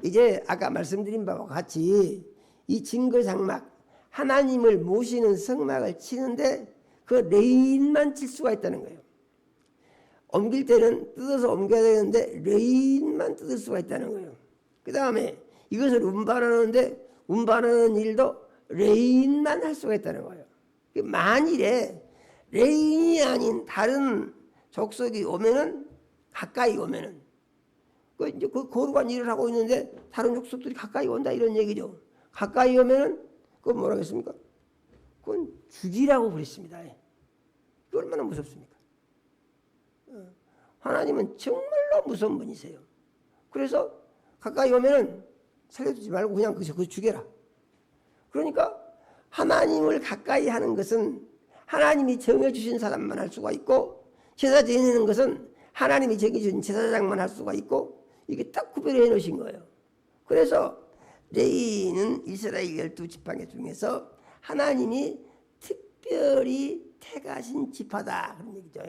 이제 아까 말씀드린 바와 같이 이 증거 장막 하나님을 모시는 성막을 치는데 그 레위인만 칠 수가 있다는 거예요. 옮길 때는 뜯어서 옮겨야 되는데 레위인만 뜯을 수가 있다는 거예요. 그 다음에 이것을 운반하는데 운반하는 일도 레위인만 할 수가 있다는 거예요. 만일에 레위인이 아닌 다른 족속이 오면은 가까이 오면은 이제 그 거룩한 일을 하고 있는데 다른 족속들이 가까이 온다 이런 얘기죠. 가까이 오면은 그건 뭐라 했습니까? 그건 죽이라고 그랬습니다. 그 얼마나 무섭습니까? 하나님은 정말로 무서운 분이세요. 그래서 가까이 오면은 살려두지 말고 그냥 그 죽여라. 그러니까 하나님을 가까이 하는 것은 하나님이 정해주신 사람만 할 수가 있고 제사 지내는 것은 하나님이 정해주신 제사장만 할 수가 있고 이게 딱 구별해 놓으신 거예요. 그래서 레위인은 이스라엘 12지파 중에서 하나님이 특별히 택하신 지파다 그런 얘기죠.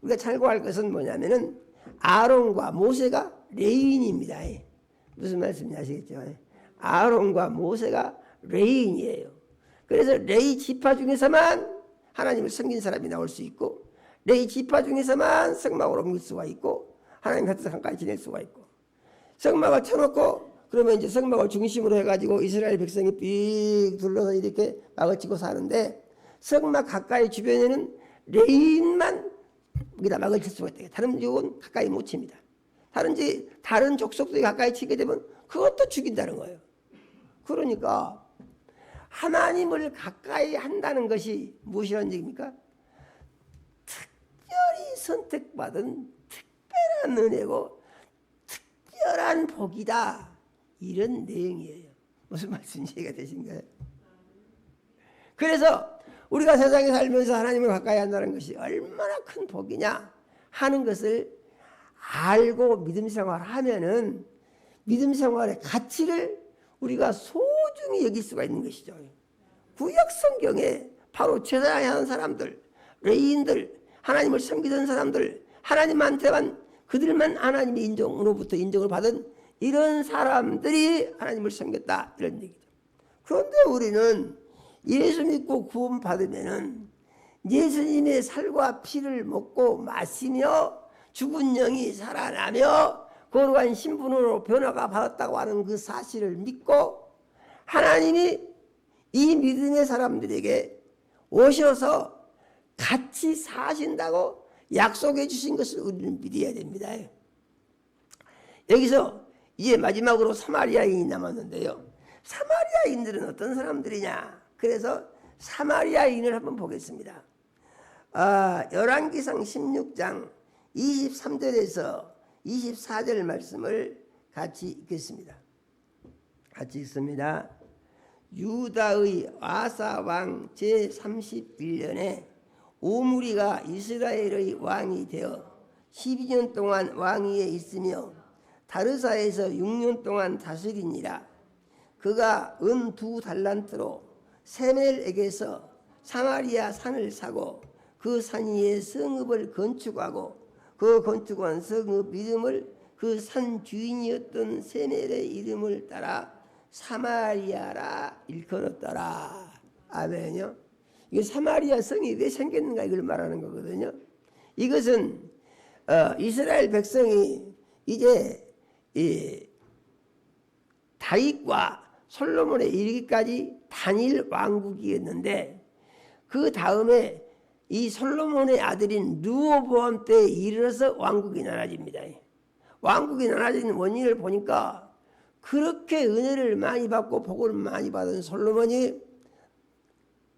우리가 참고할 것은 뭐냐면은 아론과 모세가 레위인입니다. 무슨 말씀인지 아시겠죠? 아론과 모세가 레위인이에요. 그래서 레위 지파 중에서만 하나님을 섬긴 사람이 나올 수 있고 레위 지파 중에서만 성막을 옮길 수가 있고 하나님 곁에서 가까이 지낼 수가 있고 성막을 쳐놓고 그러면 이제 성막을 중심으로 해가지고 이스라엘 백성이 삐 둘러서 이렇게 막을 치고 사는데 성막 가까이 주변에는 레위인만 여기다 막을 칠 수가 있다. 다른 지역은 가까이 못 칩니다. 다른 족속들이 가까이 치게 되면 그것도 죽인다는 거예요. 그러니까 하나님을 가까이 한다는 것이 무엇이라는 얘기입니까? 특별히 선택받은 특별한 은혜고 특별한 복이다. 이런 내용이에요. 무슨 말씀인지 이해가 되신가요? 그래서 우리가 세상에 살면서 하나님을 가까이 한다는 것이 얼마나 큰 복이냐 하는 것을 알고 믿음 생활을 하면은 믿음 생활의 가치를 우리가 소중히 여길 수가 있는 것이죠. 구약 성경에 바로 제사를 하는 사람들, 레위인들, 하나님을 섬기던 사람들, 하나님한테만 그들만 하나님의 인정으로부터 인정을 받은 이런 사람들이 하나님을 섬겼다 이런 얘기죠. 그런데 우리는 예수 믿고 구원 받으면은 예수님의 살과 피를 먹고 마시며 죽은 영이 살아나며 거룩한 신분으로 변화가 받았다고 하는 그 사실을 믿고 하나님이 이 믿음의 사람들에게 오셔서 같이 사신다고 약속해 주신 것을 우리는 믿어야 됩니다. 여기서 이제 마지막으로 사마리아인이 남았는데요. 사마리아인들은 어떤 사람들이냐? 그래서 사마리아인을 한번 보겠습니다. 열왕기상 16장 23절에서 24절 말씀을 같이 읽겠습니다. 같이 읽습니다. 유다의 아사 왕 제31년에 오므리가 이스라엘의 왕이 되어 12년 동안 왕위에 있으며 다르사에서 6년 동안 다스리니라. 그가 은 2달란트로 세멜에게서 사마리아 산을 사고 그 산 위에 성읍을 건축하고 그 건축한 성읍 이름을 그 산 주인이었던 세멜의 이름을 따라 사마리아라 일컬었더라. 아멘요. 이게 사마리아 성이 왜 생겼는가 이걸 말하는 거거든요. 이것은 이스라엘 백성이 이제 다윗과 솔로몬에 이르기까지 단일 왕국이었는데 그 다음에 이 솔로몬의 아들인 르호보암 때에 이르러서 왕국이 나눠집니다. 왕국이 나눠지는 원인을 보니까 그렇게 은혜를 많이 받고 복을 많이 받은 솔로몬이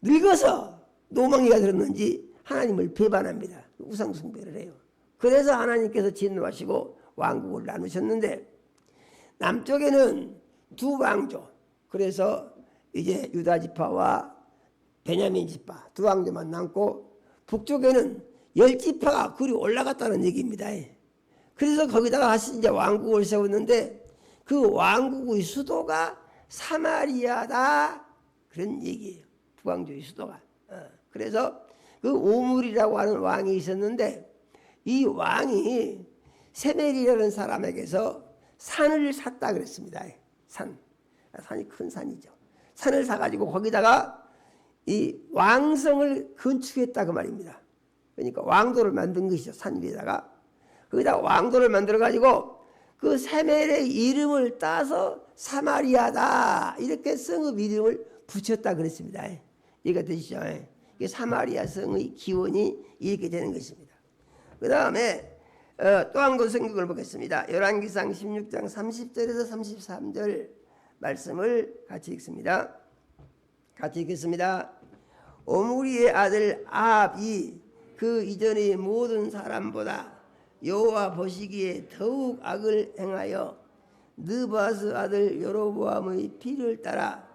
늙어서 노망이가 들었는지 하나님을 배반합니다. 우상 숭배를 해요. 그래서 하나님께서 진노하시고 왕국을 나누셨는데 남쪽에는 두 왕조, 그래서 이제 유다 지파와 베냐민 지파 두 왕조만 남고 북쪽에는 10지파가 그리 올라갔다는 얘기입니다. 그래서 거기다가 이제 왕국을 세웠는데 그 왕국의 수도가 사마리아다 그런 얘기예요. 북왕조의 수도가. 그래서 그 오물이라고 하는 왕이 있었는데 이 왕이 세멜이라는 사람에게서 산을 샀다 그랬습니다. 산이 큰 산이죠. 산을 사가지고 거기다가 이 왕성을 건축했다 그 말입니다. 그러니까 왕도를 만든 것이죠. 산 위에다가 거기다가 왕도를 만들어 가지고 그 세멜의 이름을 따서 사마리아다 이렇게 성읍 이름을 붙였다 그랬습니다. 이해가 되시죠? 이게 사마리아 성의 기원이 이렇게 되는 것입니다. 그 다음에 또 한 곳 성경을 보겠습니다. 열왕기상 16장 30절에서 33절 말씀을 같이 읽습니다. 같이 읽겠습니다. 오므리의 아들 아합이 그 이전의 모든 사람보다 여호와 보시기에 더욱 악을 행하여 느바스 아들 여로보암의 피를 따라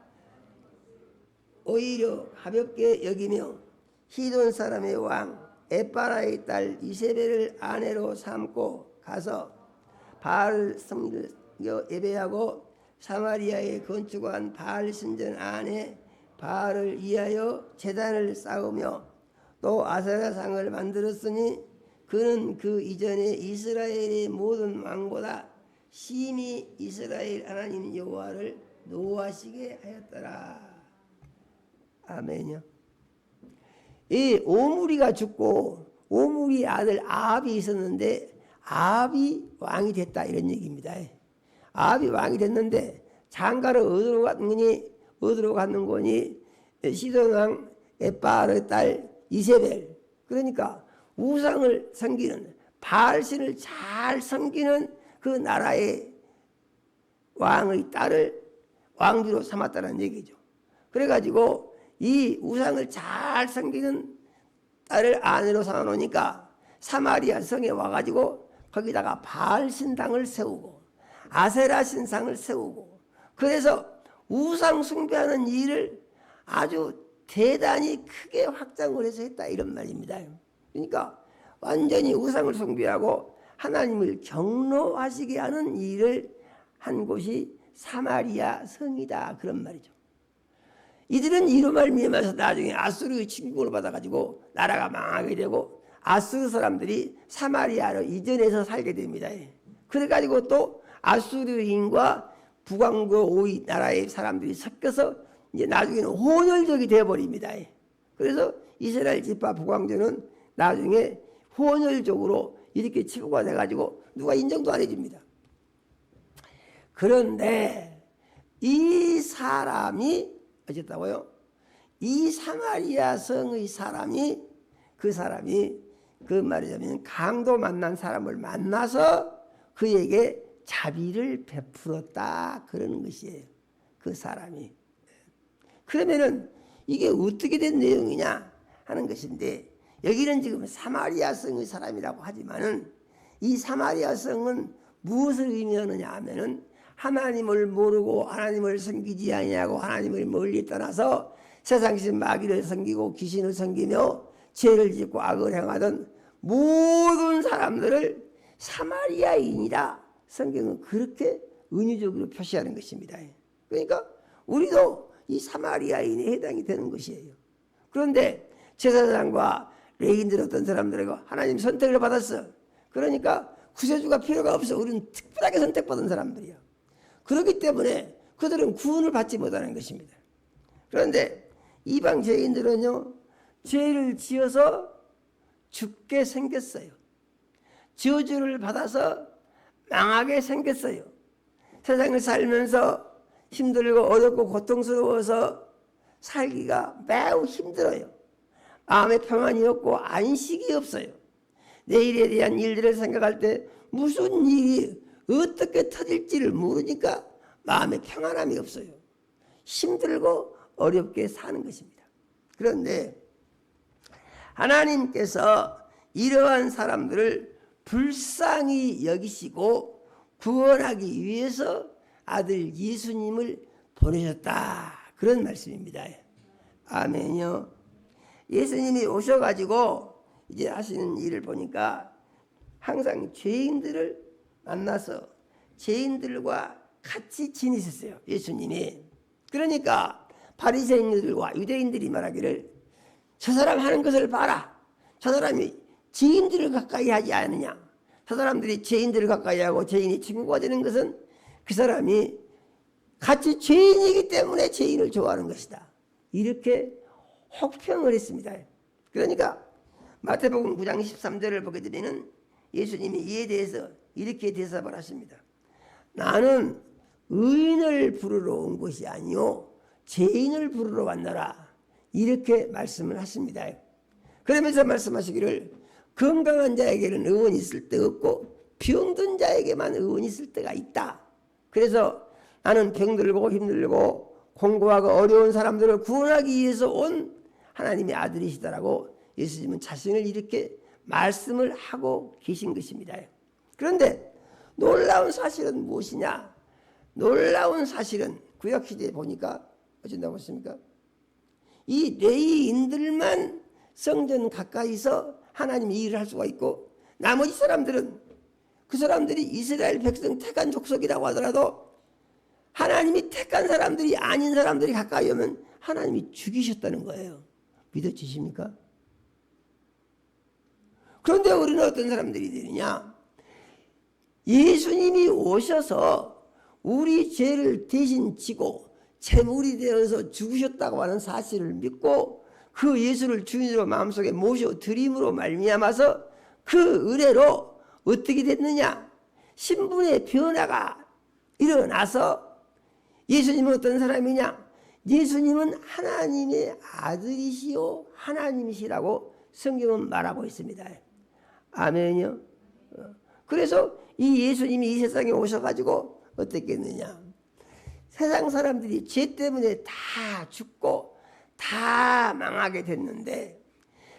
오히려 가볍게 여기며 시돈 사람의 왕 에빠라의 딸 이세벨을 아내로 삼고 가서 바알 성을 예배하고 사마리아에 건축한 바알 신전 안에 바알을 위하여 제단을 쌓으며 또 아세라상을 만들었으니 그는 그 이전에 이스라엘의 모든 왕보다 심히 이스라엘 하나님 여호와를 노하시게 하였더라. 아멘요. 이 오므리가 죽고 오므리 아들 아합이 있었는데 아합이 왕이 됐다 이런 얘기입니다. 아합이 왕이 됐는데 장가를 어디로 갔는 거니 시돈 왕 에빠르의 딸 이세벨, 그러니까 우상을 섬기는 바알신을 잘 섬기는 그 나라의 왕의 딸을 왕비로 삼았다는 얘기죠. 그래가지고 이 우상을 잘 섬기는 딸을 아내로 삼아놓으니까 사마리아 성에 와가지고 거기다가 바알 신당을 세우고 아세라 신상을 세우고 그래서 우상 숭배하는 일을 아주 대단히 크게 확장을 해서 했다 이런 말입니다. 그러니까 완전히 우상을 숭배하고 하나님을 경노하시게 하는 일을 한 곳이 사마리아 성이다 그런 말이죠. 이들은 이로 말미암아서 나중에 아수르의 침공을 받아가지고 나라가 망하게 되고 아수르 사람들이 사마리아로 이전해서 살게 됩니다. 그래가지고 또 아수르인과 북왕조 오이 나라의 사람들이 섞여서 이제 나중에는 혼혈족이 되어버립니다. 그래서 이스라엘 지파 북왕조는 나중에 혼혈족으로 이렇게 치부가 돼가지고 누가 인정도 안 해줍니다. 그런데 이 사람이 어쨌다고요? 이 사마리아 성의 사람이 그 말이자면 강도 만난 사람을 만나서 그에게 자비를 베풀었다 그러는 것이에요. 그 사람이. 그러면은 이게 어떻게 된 내용이냐 하는 것인데 여기는 지금 사마리아 성의 사람이라고 하지만은 이 사마리아 성은 무엇을 의미하느냐 하면은 하나님을 모르고 하나님을 섬기지 아니하고 하나님을 멀리 떠나서 세상신 마귀를 섬기고 귀신을 섬기며 죄를 짓고 악을 행하던 모든 사람들을 사마리아인이라 성경은 그렇게 은유적으로 표시하는 것입니다. 그러니까 우리도 이 사마리아인에 해당이 되는 것이에요. 그런데 제사장과 레위인들 어떤 사람들에게 하나님 선택을 받았어. 그러니까 구세주가 필요가 없어. 우리는 특별하게 선택받은 사람들이야. 그렇기 때문에 그들은 구원을 받지 못하는 것입니다. 그런데 이방 죄인들은요, 죄를 지어서 죽게 생겼어요. 저주를 받아서 망하게 생겼어요. 세상을 살면서 힘들고 어렵고 고통스러워서 살기가 매우 힘들어요. 마음에 평안이 없고 안식이 없어요. 내일에 대한 일들을 생각할 때 무슨 일이 어떻게 터질지를 모르니까 마음에 평안함이 없어요. 힘들고 어렵게 사는 것입니다. 그런데 하나님께서 이러한 사람들을 불쌍히 여기시고 구원하기 위해서 아들 예수님을 보내셨다. 그런 말씀입니다. 아멘요. 예수님이 오셔가지고 이제 하시는 일을 보니까 항상 죄인들을 만나서 죄인들과 같이 지내셨어요. 예수님이. 그러니까 바리새인들과 유대인들이 말하기를 저 사람 하는 것을 봐라. 저 사람이 죄인들을 가까이 하지 않느냐. 저 사람들이 죄인들을 가까이 하고 죄인이 친구가 되는 것은 그 사람이 같이 죄인이기 때문에 죄인을 좋아하는 것이다. 이렇게 혹평을 했습니다. 그러니까 마태복음 9장 13절을 보게 되면 예수님이 이에 대해서 이렇게 대답을 하십니다. 나는 의인을 부르러 온 것이 아니요 죄인을 부르러 왔노라. 이렇게 말씀을 하십니다. 그러면서 말씀하시기를 건강한 자에게는 의원이 있을 때 없고 병든 자에게만 의원이 있을 때가 있다. 그래서 나는 병들고 힘들고 공고하고 어려운 사람들을 구원하기 위해서 온 하나님의 아들이시다라고 예수님은 자신을 이렇게 말씀을 하고 계신 것입니다. 그런데 놀라운 사실은 무엇이냐? 놀라운 사실은 구약시대에 보니까 어쩐다고 했습니까? 이 레위인들만 성전 가까이서 하나님의 일을 할 수가 있고 나머지 사람들은 그 사람들이 이스라엘 백성 택한 족속이라고 하더라도 하나님이 택한 사람들이 아닌 사람들이 가까이 오면 하나님이 죽이셨다는 거예요. 믿어지십니까? 그런데 우리는 어떤 사람들이 되느냐? 예수님이 오셔서 우리 죄를 대신 지고 제물이 되어서 죽으셨다고 하는 사실을 믿고 그 예수를 주인으로 마음속에 모셔드림으로 말미암아서 그 은혜로 어떻게 됐느냐? 신분의 변화가 일어나서 예수님은 어떤 사람이냐? 예수님은 하나님의 아들이시오 하나님이시라고 성경은 말하고 있습니다. 아멘요. 그래서 이 예수님이 이 세상에 오셔가지고 어떻게 했느냐? 세상 사람들이 죄 때문에 다 죽고 다 망하게 됐는데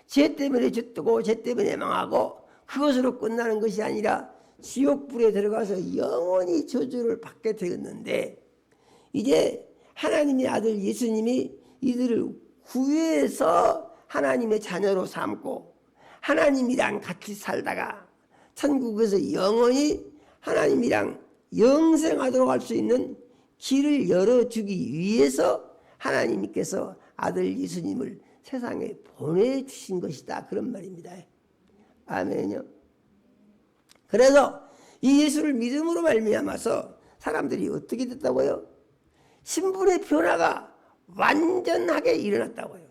죄 때문에 죽고 죄 때문에 망하고 그것으로 끝나는 것이 아니라 지옥불에 들어가서 영원히 저주를 받게 되었는데 이제 하나님의 아들 예수님이 이들을 구해서 하나님의 자녀로 삼고 하나님이랑 같이 살다가 천국에서 영원히 하나님이랑 영생하도록 할 수 있는 길을 열어주기 위해서 하나님께서 아들 예수님을 세상에 보내주신 것이다. 그런 말입니다. 아멘요. 그래서 이 예수를 믿음으로 말미암아서 사람들이 어떻게 됐다고요? 신분의 변화가 완전하게 일어났다고요.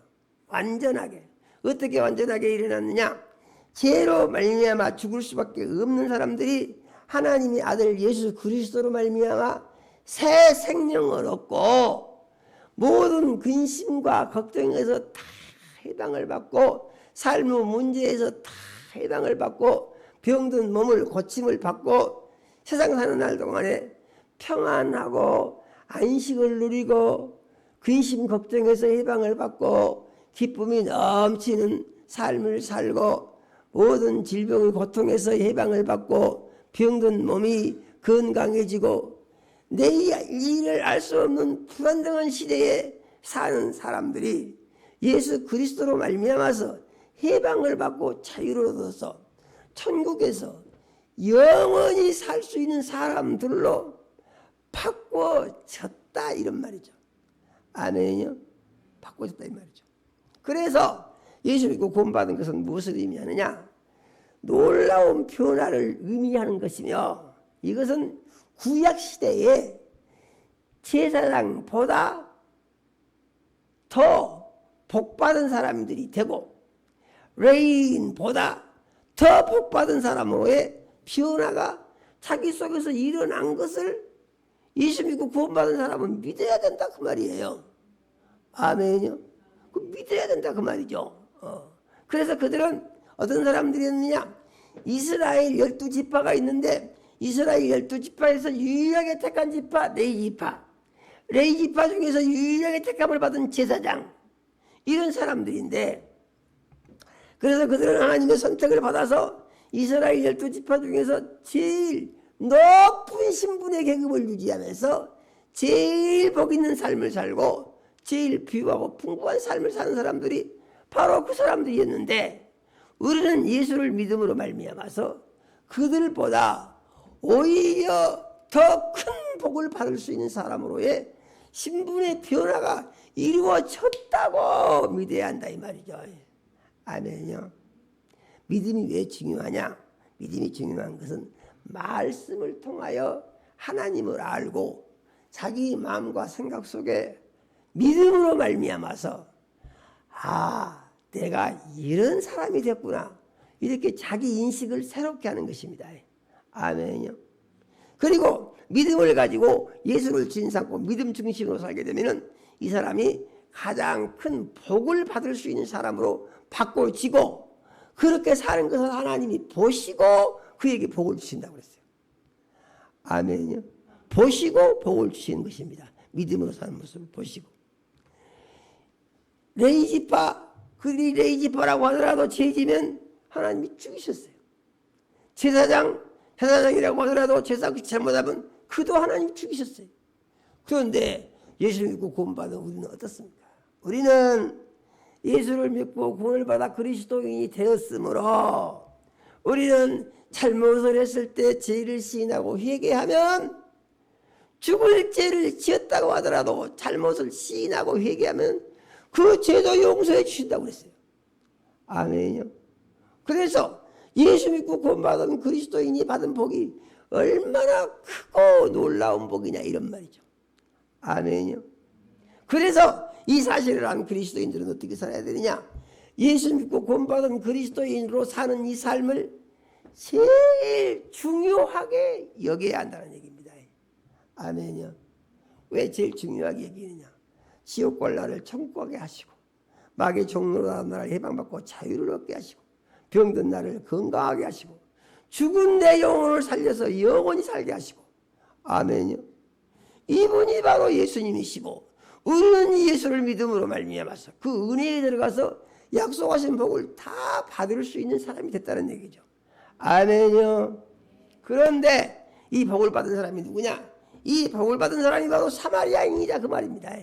완전하게. 어떻게 완전하게 일어났느냐? 죄로 말미암아 죽을 수밖에 없는 사람들이 하나님의 아들 예수 그리스도로 말미암아 새 생명을 얻고 모든 근심과 걱정에서 다 해방을 받고 삶의 문제에서 다 해방을 받고 병든 몸을 고침을 받고 세상 사는 날 동안에 평안하고 안식을 누리고 근심 걱정에서 해방을 받고 기쁨이 넘치는 삶을 살고 모든 질병의 고통에서 해방을 받고 병든 몸이 건강해지고 내일을 알 수 없는 불안정한 시대에 사는 사람들이 예수 그리스도로 말미암아서 해방을 받고 자유를 얻어서 천국에서 영원히 살 수 있는 사람들로 바꿔졌다 이런 말이죠. 아멘요. 바꿔졌다 이 말이죠. 그래서 예수를 믿고 구원받은 것은 무엇을 의미하느냐? 놀라운 변화를 의미하는 것이며 이것은 구약시대에 제사장보다 더 복받은 사람들이 되고 레위인보다 더 복받은 사람으로의 변화가 자기 속에서 일어난 것을 예수 믿고 구원받은 사람은 믿어야 된다 그 말이에요. 아멘요. 그 믿어야 된다 그 말이죠. 그래서 그들은 어떤 사람들이었느냐? 이스라엘 12지파가 있는데 이스라엘 12지파에서 유일하게 택한 지파 레위지파. 레위지파 중에서 유일하게 택함을 받은 제사장. 이런 사람들인데 그래서 그들은 하나님의 선택을 받아서 이스라엘 12지파 중에서 제일 높은 신분의 계급을 유지하면서 제일 복 있는 삶을 살고 제일 비유하고 풍부한 삶을 사는 사람들이 바로 그 사람들이었는데 우리는 예수를 믿음으로 말미암아서 그들보다 오히려 더 큰 복을 받을 수 있는 사람으로의 신분의 변화가 이루어졌다고 믿어야 한다 이 말이죠. 아멘요. 믿음이 왜 중요하냐? 믿음이 중요한 것은 말씀을 통하여 하나님을 알고 자기 마음과 생각 속에 믿음으로 말미암아서 내가 이런 사람이 됐구나 이렇게 자기 인식을 새롭게 하는 것입니다. 아멘요. 그리고 믿음을 가지고 예수를 진삼고 믿음 중심으로 살게 되면은 이 사람이 가장 큰 복을 받을 수 있는 사람으로 바꿔지고 그렇게 사는 것을 하나님이 보시고 그에게 복을 주신다고 그랬어요. 아멘요. 보시고 복을 주시는 것입니다. 믿음으로 사는 모습을 보시고. 레위지파, 그들이 레위지파라고 하더라도 죄지면 하나님이 죽이셨어요. 제사장이라고 하더라도 제사 잘못하면 그도 하나님이 죽이셨어요. 그런데 예수를 믿고 구원받은 우리는 어떻습니까? 우리는 예수를 믿고 구원을 받아 그리스도인이 되었으므로 우리는 잘못을 했을 때 죄를 시인하고 회개하면 죽을 죄를 지었다고 하더라도 잘못을 시인하고 회개하면 그 죄도 용서해 주신다고 그랬어요. 아멘요. 그래서 예수 믿고 구원받은 그리스도인이 받은 복이 얼마나 크고 놀라운 복이냐 이런 말이죠. 아멘요. 그래서 이 사실을 안 그리스도인들은 어떻게 살아야 되느냐? 예수 믿고 구원받은 그리스도인으로 사는 이 삶을 제일 중요하게 여겨야 한다는 얘기입니다. 아멘요. 왜 제일 중요하게 여기느냐? 지옥과 나를 천국 가게 하시고 마귀의 종로로 나를 해방받고 자유를 얻게 하시고 병든 나를 건강하게 하시고 죽은 내 영혼을 살려서 영원히 살게 하시고 아멘요. 이분이 바로 예수님이시고 우리는 예수를 믿음으로 말미암아서 그 은혜에 들어가서 약속하신 복을 다 받을 수 있는 사람이 됐다는 얘기죠. 아멘요. 그런데 이 복을 받은 사람이 누구냐? 이 복을 받은 사람이 바로 사마리아인이자 그 말입니다.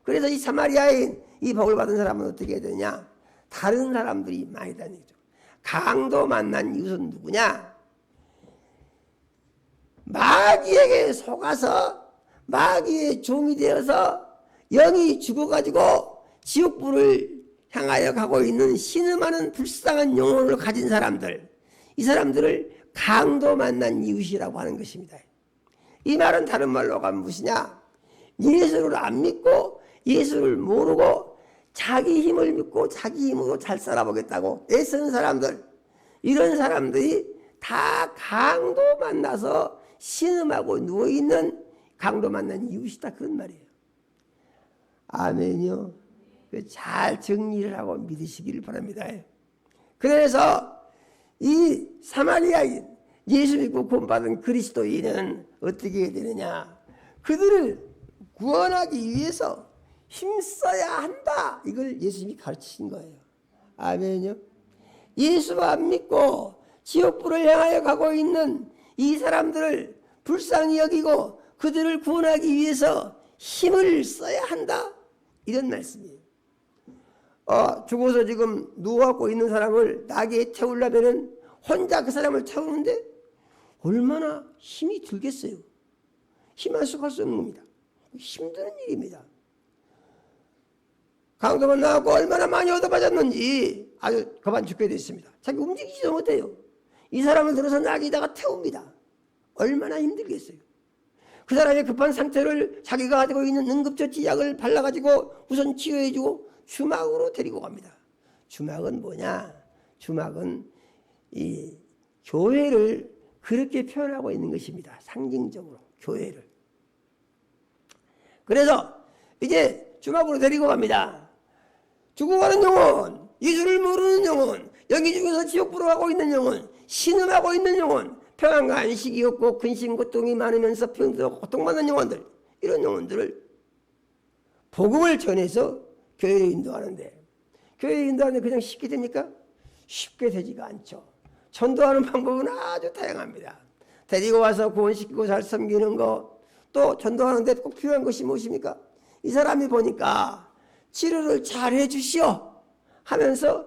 그래서 이 사마리아인 이 복을 받은 사람은 어떻게 해야 되냐? 다른 사람들이 많이 다니죠. 강도 만난 이웃은 누구냐? 마귀에게 속아서 마귀의 종이 되어서 영이 죽어가지고 지옥불을 향하여 가고 있는 신음하는 불쌍한 영혼을 가진 사람들, 이 사람들을 강도 만난 이웃이라고 하는 것입니다. 이 말은 다른 말로 가면 무엇이냐? 예수를 안 믿고 예수를 모르고 자기 힘을 믿고 자기 힘으로 잘 살아보겠다고 애쓰는 사람들, 이런 사람들이 다 강도 만나서 신음하고 누워있는 강도 만난 이웃이다 그런 말이에요. 아멘요. 잘 정리를 하고 믿으시기를 바랍니다. 그래서 이 사마리아인 예수 믿고 구원받은 그리스도인은 어떻게 해야 되느냐? 그들을 구원하기 위해서 힘써야 한다. 이걸 예수님이 가르치신 거예요. 아멘요. 예수 안 믿고 지옥불을 향하여 가고 있는 이 사람들을 불쌍히 여기고 그들을 구원하기 위해서 힘을 써야 한다. 이런 말씀이에요. 죽어서 지금 누워갖고 있는 사람을 나귀에 태우려면은 혼자 그 사람을 태우는데 얼마나 힘이 들겠어요. 힘 안 쓰고 할 수 없는 겁니다. 힘드는 일입니다. 강도만 나왔고 얼마나 많이 얻어맞았는지 아주 그만 죽게 됐습니다. 자기 움직이지도 못해요. 이 사람을 들어서 나귀에다가 태웁니다. 얼마나 힘들겠어요. 그 사람의 급한 상태를 자기가 가지고 있는 응급처치 약을 발라가지고 우선 치료해주고 주막으로 데리고 갑니다. 주막은 뭐냐? 주막은 이 교회를 그렇게 표현하고 있는 것입니다. 상징적으로 교회를. 그래서 이제 주막으로 데리고 갑니다. 죽어가는 영혼, 예수를 모르는 영혼, 여기 중에서 지옥불로 가고 있는 영혼, 신음하고 있는 영혼, 평안과 안식이 없고 근심 고통이 많으면서 평소 고통받는 영혼들, 이런 영혼들을 복음을 전해서 교회에 인도하는데, 교회에 인도하는데 그냥 쉽게 됩니까? 쉽게 되지가 않죠. 전도하는 방법은 아주 다양합니다. 데리고 와서 구원시키고 잘 섬기는 거, 또 전도하는데 꼭 필요한 것이 무엇입니까? 이 사람이 보니까 치료를 잘 해주시오 하면서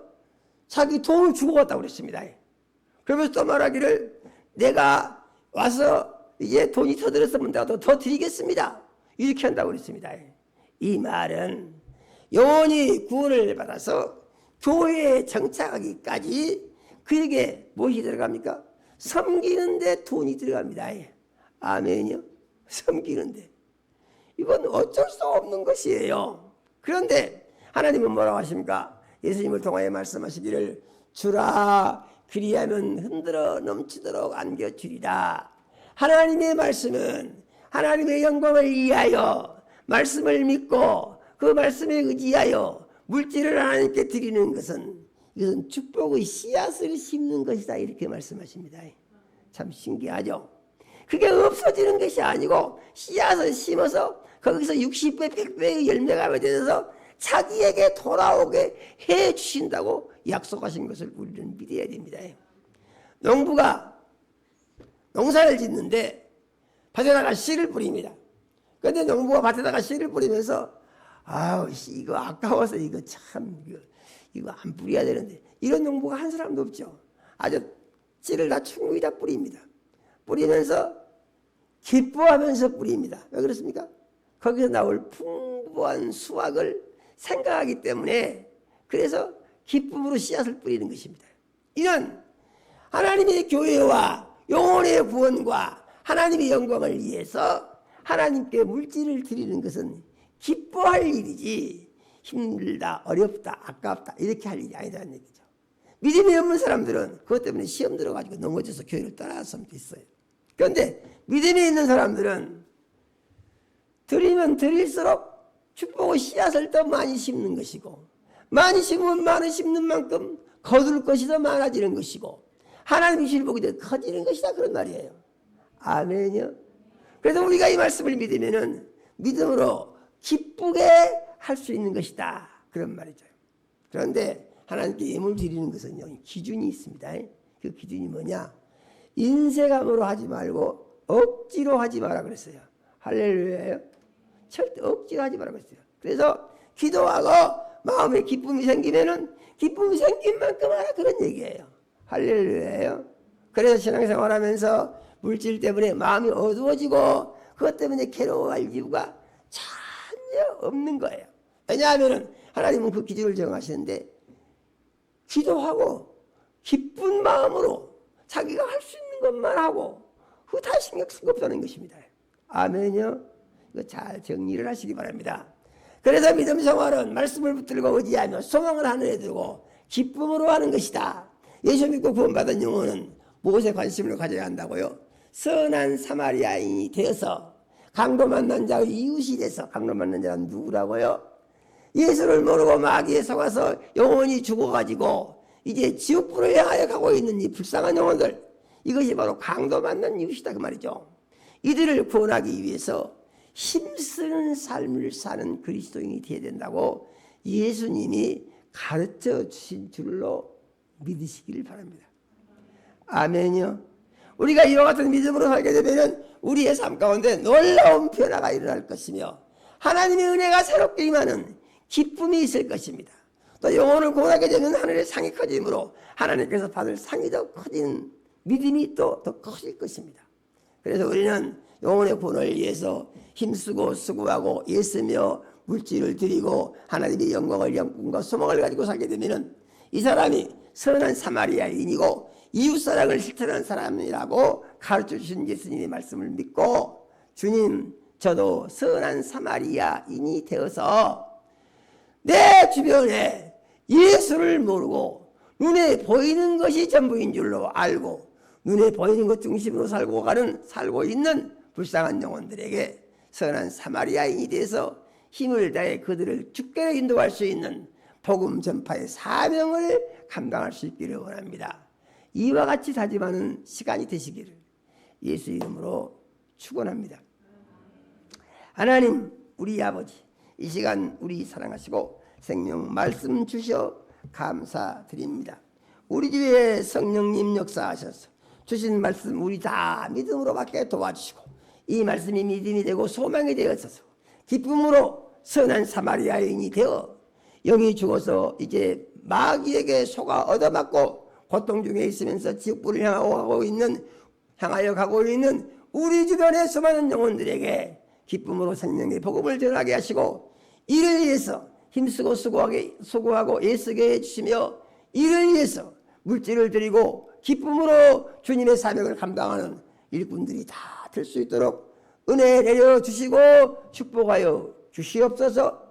자기 돈을 주고 갔다고 그랬습니다. 그러면서 또 말하기를, 내가 와서 이제 돈이 더 들었으면 내가 더 드리겠습니다, 이렇게 한다고 그랬습니다. 이 말은 영혼이 구원을 받아서 교회에 정착하기까지 그에게 무엇이 들어갑니까? 섬기는데 돈이 들어갑니다. 아멘이요? 섬기는데. 이건 어쩔 수 없는 것이에요. 그런데 하나님은 뭐라고 하십니까? 예수님을 통하여 말씀하시기를, 주라 그리하면 흔들어 넘치도록 안겨주리라. 하나님의 말씀은 하나님의 영광을 위하여 말씀을 믿고 그 말씀에 의지하여 물질을 하나님께 드리는 것은, 이것은 축복의 씨앗을 심는 것이다, 이렇게 말씀하십니다. 참 신기하죠. 그게 없어지는 것이 아니고 씨앗을 심어서 거기서 60배 100배의 열매가 맺어서 자기에게 돌아오게 해 주신다고 약속하신 것을 우리는 믿어야 됩니다. 농부가 농사를 짓는데 밭에다가 씨를 뿌립니다. 그런데 농부가 밭에다가 씨를 뿌리면서, 아우 이거 아까워서 이거 참 이거 안 뿌려야 되는데, 이런 농부가 한 사람도 없죠. 아주 씨를 다 충분히 다 뿌립니다. 뿌리면서 기뻐하면서 뿌립니다. 왜 그렇습니까? 거기서 나올 풍부한 수확을 생각하기 때문에, 그래서 기쁨으로 씨앗을 뿌리는 것입니다. 이는 하나님의 교회와 영혼의 구원과 하나님의 영광을 위해서 하나님께 물질을 드리는 것은 기뻐할 일이지, 힘들다, 어렵다, 아깝다 이렇게 할 일이 아니라는 얘기죠. 믿음이 없는 사람들은 그것 때문에 시험 들어가지고 넘어져서 교회를 떠나는 사람도 있어요. 그런데 믿음이 있는 사람들은 드리면 드릴수록 축복의 씨앗을 더 많이 심는 것이고, 많이 심으면 많이 심는 만큼 거둘 것이 더 많아지는 것이고, 하나님의 실복이 더 커지는 것이다, 그런 말이에요. 아멘이요. 그래서 우리가 이 말씀을 믿으면은 믿음으로 기쁘게 할 수 있는 것이다, 그런 말이죠. 그런데 하나님께 예물 드리는 것은요, 기준이 있습니다. 그 기준이 뭐냐? 인색함으로 하지 말고 억지로 하지 마라 그랬어요. 할렐루야예요. 절대 억지로 하지 마라 그랬어요. 그래서 기도하고 마음에 기쁨이 생기면은 기쁨이 생긴 만큼 하라, 그런 얘기예요. 할렐루야예요. 그래서 신앙생활하면서 물질 때문에 마음이 어두워지고 그것 때문에 괴로워할 이유가 전혀 없는 거예요. 왜냐하면 하나님은 그 기준을 정하시는데, 기도하고 기쁜 마음으로 자기가 할 수 있는 것만 하고 그거 다 신경 쓸 거 없다는 것입니다. 아멘요. 이거 잘 정리를 하시기 바랍니다. 그래서 믿음 생활은 말씀을 붙들고 의지하며 소망을 하늘에 두고 기쁨으로 하는 것이다. 예수 믿고 구원받은 영혼은 무엇에 관심을 가져야 한다고요? 선한 사마리아인이 되어서 강도 만난 자의 이웃이 돼서, 강도 만난 자는 누구라고요? 예수를 모르고 마귀에 속아서 영혼이 죽어가지고 이제 지옥불을 향하여 가고 있는 이 불쌍한 영혼들, 이것이 바로 강도 만난 이웃이다, 그 말이죠. 이들을 구원하기 위해서 힘쓰는 삶을 사는 그리스도인이 되어야 된다고 예수님이 가르쳐 주신 줄로 믿으시기를 바랍니다. 아멘이요. 우리가 이와 같은 믿음으로 살게 되면 우리의 삶 가운데 놀라운 변화가 일어날 것이며 하나님의 은혜가 새롭게 임하는 기쁨이 있을 것입니다. 또 영혼을 구원하게 되면 하늘의 상이 커짐으로 하나님께서 받을 상이 더 커지는 믿음이 또 더 커질 것입니다. 그래서 우리는 영혼의 구원을 위해서 힘쓰고 수고하고 애쓰며 물질을 드리고 하나님의 영광을, 영광과 소망을 가지고 살게 되면 이 사람이 선한 사마리아인이고 이웃사랑을 실천하는 사람이라고 가르쳐 주신 예수님의 말씀을 믿고, 주님 저도 선한 사마리아인이 되어서 내 주변에 예수를 모르고 눈에 보이는 것이 전부인 줄로 알고 눈에 보이는 것 중심으로 살고 있는 불쌍한 영혼들에게 선한 사마리아인이 돼서 힘을 다해 그들을 주께 인도할 수 있는 복음 전파의 사명을 감당할 수 있기를 원합니다. 이와 같이 다짐하는 시간이 되시기를 예수 이름으로 축원합니다. 하나님 우리 아버지, 이 시간 우리 사랑하시고 생명 말씀 주셔 감사드립니다. 우리 주에 성령님 역사하셔서 주신 말씀 우리 다 믿음으로 받게 도와주시고 이 말씀이 믿음이 되고 소망이 되어서 기쁨으로 선한 사마리아 여인이 되어 영이 죽어서 이제 마귀에게 속아 얻어맞고 고통 중에 있으면서 지옥불을 향하여 가고 있는 우리 주변의 수많은 영혼들에게 기쁨으로 생명의 복음을 전하게 하시고 이를 위해서 힘쓰고 수고하고 애쓰게 해주시며 이를 위해서 물질을 드리고 기쁨으로 주님의 사명을 감당하는 일꾼들이 다 될 수 있도록 은혜 내려주시고 축복하여 주시옵소서.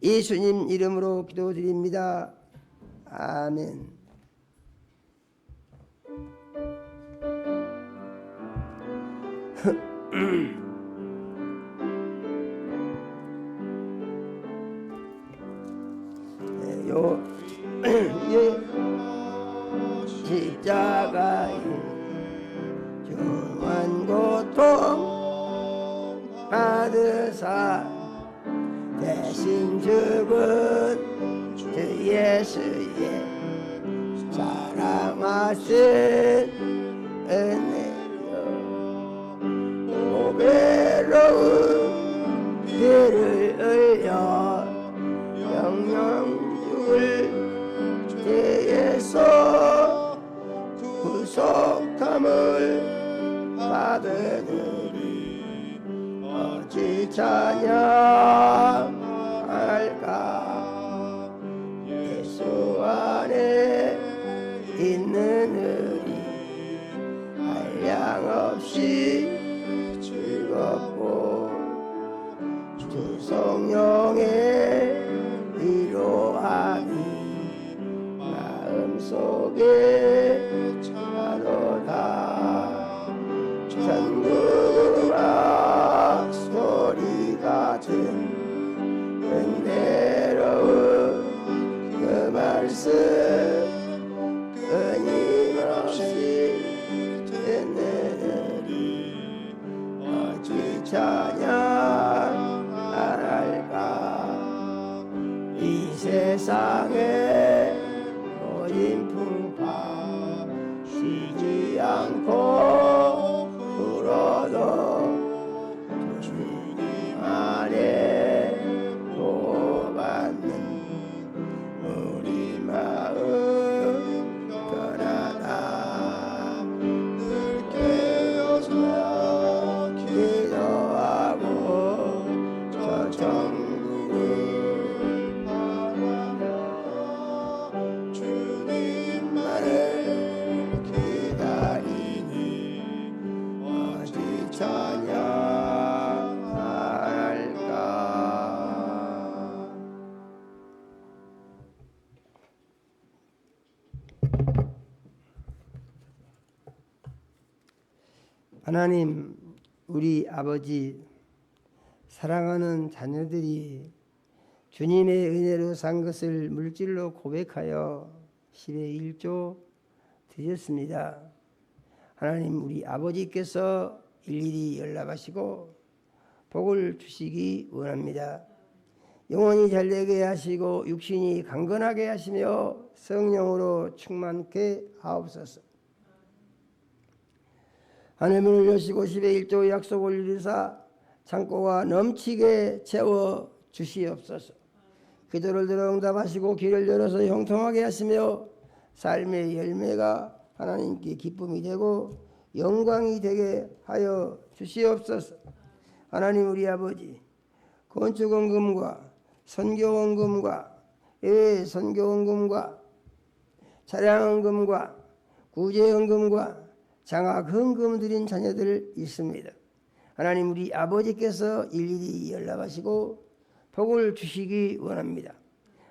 예수님 이름으로 기도드립니다. 아멘. 십자가에 중한 고통 받으사 대신 죽은 주 예수의 사랑하신 은혜여 오베로운 비를 흘려 영영 죽을 죄에서 구속함을 받으니 어찌 찬양할까. 예수 안에 있는 의리 한량없이 즐겁고 주 성령의 위로함이 마음속에 차도다. 천국음악 소리 같은 은혜로운 그 말씀 끊임없이 듣는 어찌 찬양할까. 이 세상에 모인 풍파 쉬지 않고 불어도 주님 안에 보호받는 우리 마음 편하다. 늘 깨어서 기도하고 저 천국을 바라며 주님만을 기다리니 어디 찬양할까. 하나님 우리 아버지, 사랑하는 자녀들이 주님의 은혜로 산 것을 물질로 고백하여 10의 1조 드렸습니다. 하나님 우리 아버지께서 일일이 연락하시고 복을 주시기 원합니다. 영혼이 잘되게 하시고 육신이 강건하게 하시며 성령으로 충만케 하옵소서. 하늘문을 여시고 10의 1조 약속을 이루사 창고가 넘치게 채워 주시옵소서. 기도를 들어 응답하시고 길을 열어서 형통하게 하시며 삶의 열매가 하나님께 기쁨이 되고 영광이 되게 하여 주시옵소서. 하나님 우리 아버지, 건축원금과 선교원금과 해외 선교원금과 차량원금과 구제원금과 장학헌금 드린 자녀들 있습니다. 하나님 우리 아버지께서 일일이 연락하시고 복을 주시기 원합니다.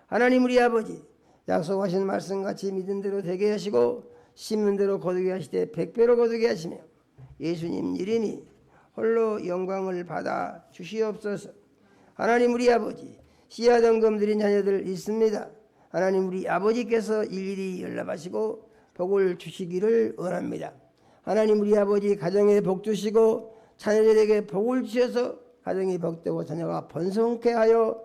하나님 우리 아버지, 약속하신 말씀같이 믿은 대로 되게 하시고 심는 대로 거두게 하시되 100배로 거두게 하시며 예수님 이름이 홀로 영광을 받아 주시옵소서. 하나님 우리 아버지, 씨앗원금 드린 자녀들 있습니다. 하나님 우리 아버지께서 일일이 연락하시고 복을 주시기를 원합니다. 하나님 우리 아버지 가정에 복 주시고 자녀들에게 복을 주셔서 가정이 복되고 자녀가 번성케 하여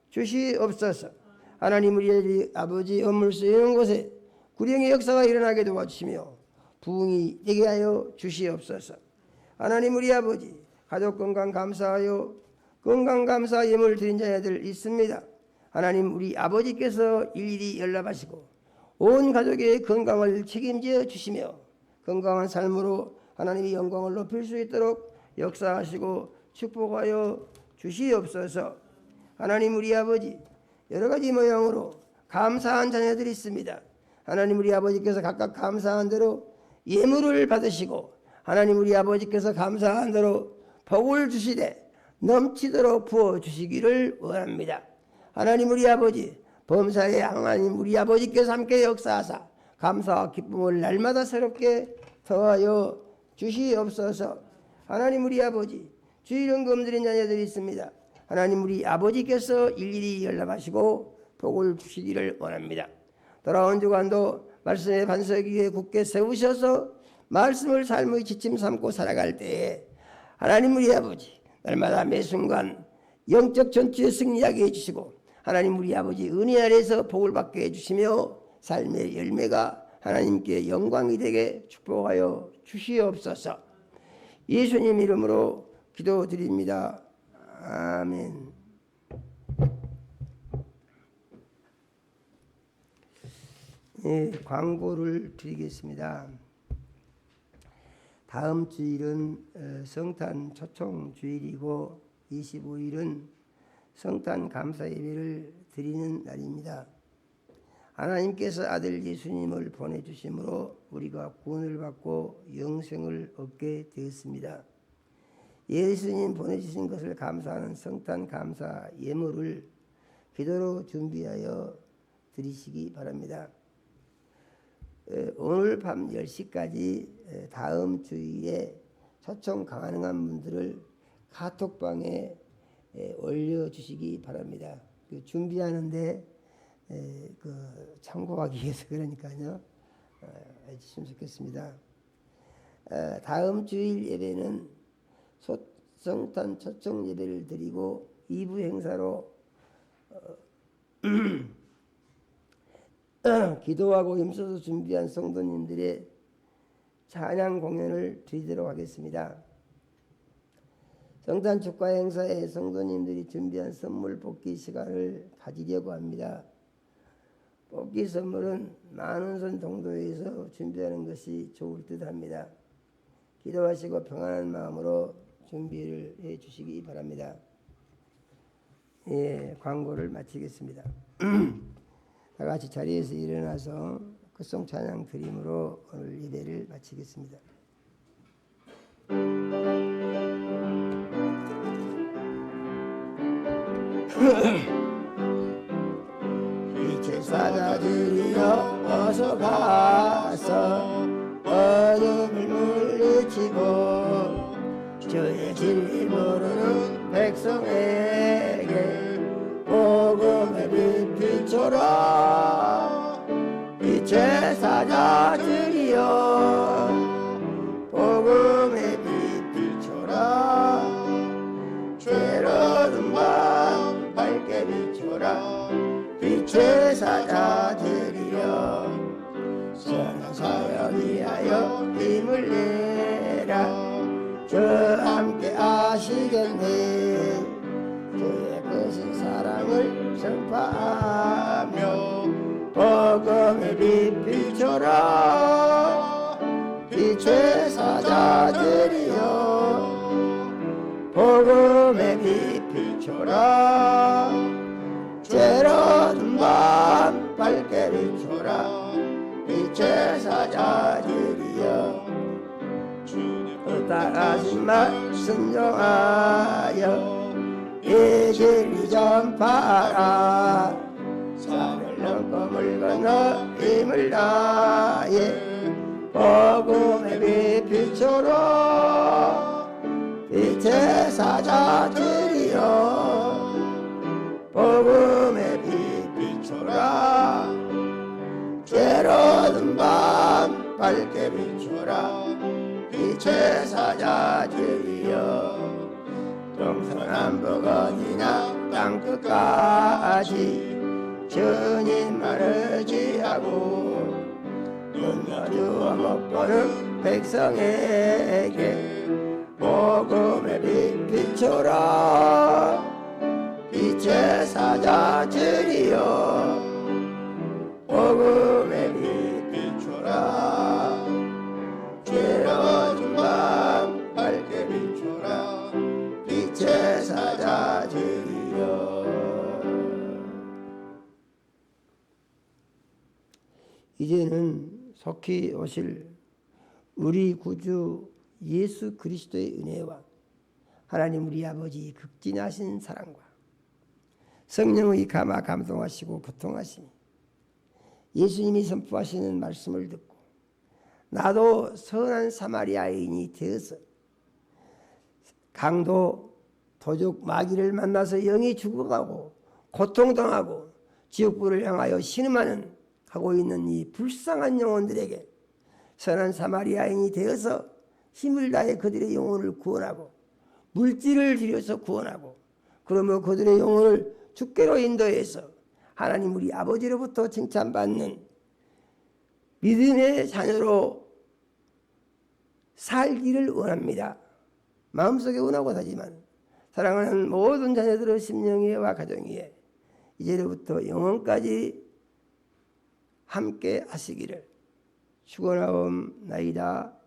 주시옵소서. 하나님 우리 아버지 업물 쓰이는 곳에 구령의 역사가 일어나게 도와주시며 부흥이 되게 하여 주시옵소서. 하나님 우리 아버지 가족 건강 감사하여 건강 감사 예물 드린 자녀들 있습니다. 하나님 우리 아버지께서 일일이 연락하시고 온 가족의 건강을 책임져 주시며 건강한 삶으로 하나님의 영광을 높일 수 있도록 역사하시고 축복하여 주시옵소서. 하나님 우리 아버지 여러 가지 모양으로 감사한 자녀들이 있습니다. 하나님 우리 아버지께서 각각 감사한 대로 예물을 받으시고 하나님 우리 아버지께서 감사한 대로 복을 주시되 넘치도록 부어주시기를 원합니다. 하나님 우리 아버지 범사에 하나님 우리 아버지께서 함께 역사하사 감사와 기쁨을 날마다 새롭게 더하여 주시옵소서. 하나님 우리 아버지 주일연금 드린 자녀들이 있습니다. 하나님 우리 아버지께서 일일이 연락하시고 복을 주시기를 원합니다. 돌아온 주간도 말씀의 반석 위에 굳게 세우셔서 말씀을 삶의 지침 삼고 살아갈 때에 하나님 우리 아버지 날마다 매 순간 영적 전투에 승리하게 해주시고 하나님 우리 아버지 은혜 아래에서 복을 받게 해주시며 삶의 열매가 하나님께 영광이 되게 축복하여 주시옵소서. 예수님 이름으로 기도드립니다. 아멘. 광고를 드리겠습니다. 다음 주일은 성탄 초청 주일이고 25일은 성탄 감사 예배를 드리는 날입니다. 하나님께서 아들 예수님을 보내주심으로 우리가 구원을 받고 영생을 얻게 되었습니다. 예수님 보내주신 것을 감사하는 성탄 감사 예물을 기도로 준비하여 드리시기 바랍니다. 오늘 밤 10시까지 다음 주일에 초청 가능한 분들을 카톡방에 올려주시기 바랍니다. 준비하는데 참고하기 위해서 그러니까요. 해주시면 좋겠습니다. 다음 주일 예배는 성탄 초청 예배를 드리고 2부 행사로 기도하고 힘써서 준비한 성도님들의 찬양 공연을 드리도록 하겠습니다. 성탄 축하 행사에 성도님들이 준비한 선물 뽑기 시간을 가지려고 합니다. 뽑기 선물은 만원선 정도에서 준비하는 것이 좋을 듯 합니다. 기도하시고 평안한 마음으로 준비를 해 주시기 바랍니다. 광고를 마치겠습니다. 다 같이 자리에서 일어나서 끝송 찬양 드림으로 오늘 예배를 마치겠습니다. 빛의 사자들이여 어서 가서 어둠을 물리치고 주의 진리 모르는 백성에게 복음의 빛 비춰라. 빛의 사자들이여 복음의 빛 비춰라. 죄로운 밤 밝게 비춰라. 빛의 사자들이여 선한 사역 위하여 힘을 내라. 저 함께 아시겠네. 주의 크신 사랑을 전파하며 복음의 빛 비춰라. 빛의 사자들이여 복음의 빛 비춰라. 죄로운 밤 밝게 비춰라. 빛의 사자들이여 따라하신 말 순종하여 이 진리 전파하라. 산을 넘고 물 건너 힘을 다해 복음의 빛 비춰라. 빛의 사자들이여 밝게 비춰라 빛의 사자들이여 동서남북 어디나 땅끝까지 주님만을 지하고 눈 마주어 못 보는 백성에게 복음의 빛 비춰라 빛의 사자들이여 복음의 빛 비춰라 괴로워진 밤 밝게 비춰라 빛의 사자들이여. 이제는 속히 오실 우리 구주 예수 그리스도의 은혜와 하나님 우리 아버지 극진하신 사랑과 성령의 감화 감동하시고 교통하심이 예수님이 선포하시는 말씀을 듣고 나도 선한 사마리아인이 되어서 강도 도적 마귀를 만나서 영이 죽어가고 고통당하고 지옥불을 향하여 신음하는 하고 있는 이 불쌍한 영혼들에게 선한 사마리아인이 되어서 힘을 다해 그들의 영혼을 구원하고 물질을 들여서 구원하고 그러면 그들의 영혼을 주께로 인도해서 하나님 우리 아버지로부터 칭찬받는 믿음의 자녀로 살기를 원합니다. 마음속에 원하고 하지만 사랑하는 모든 자녀들의 심령 위에와 가정 위에 이제로부터 영원까지 함께 하시기를 축원하옵나이다.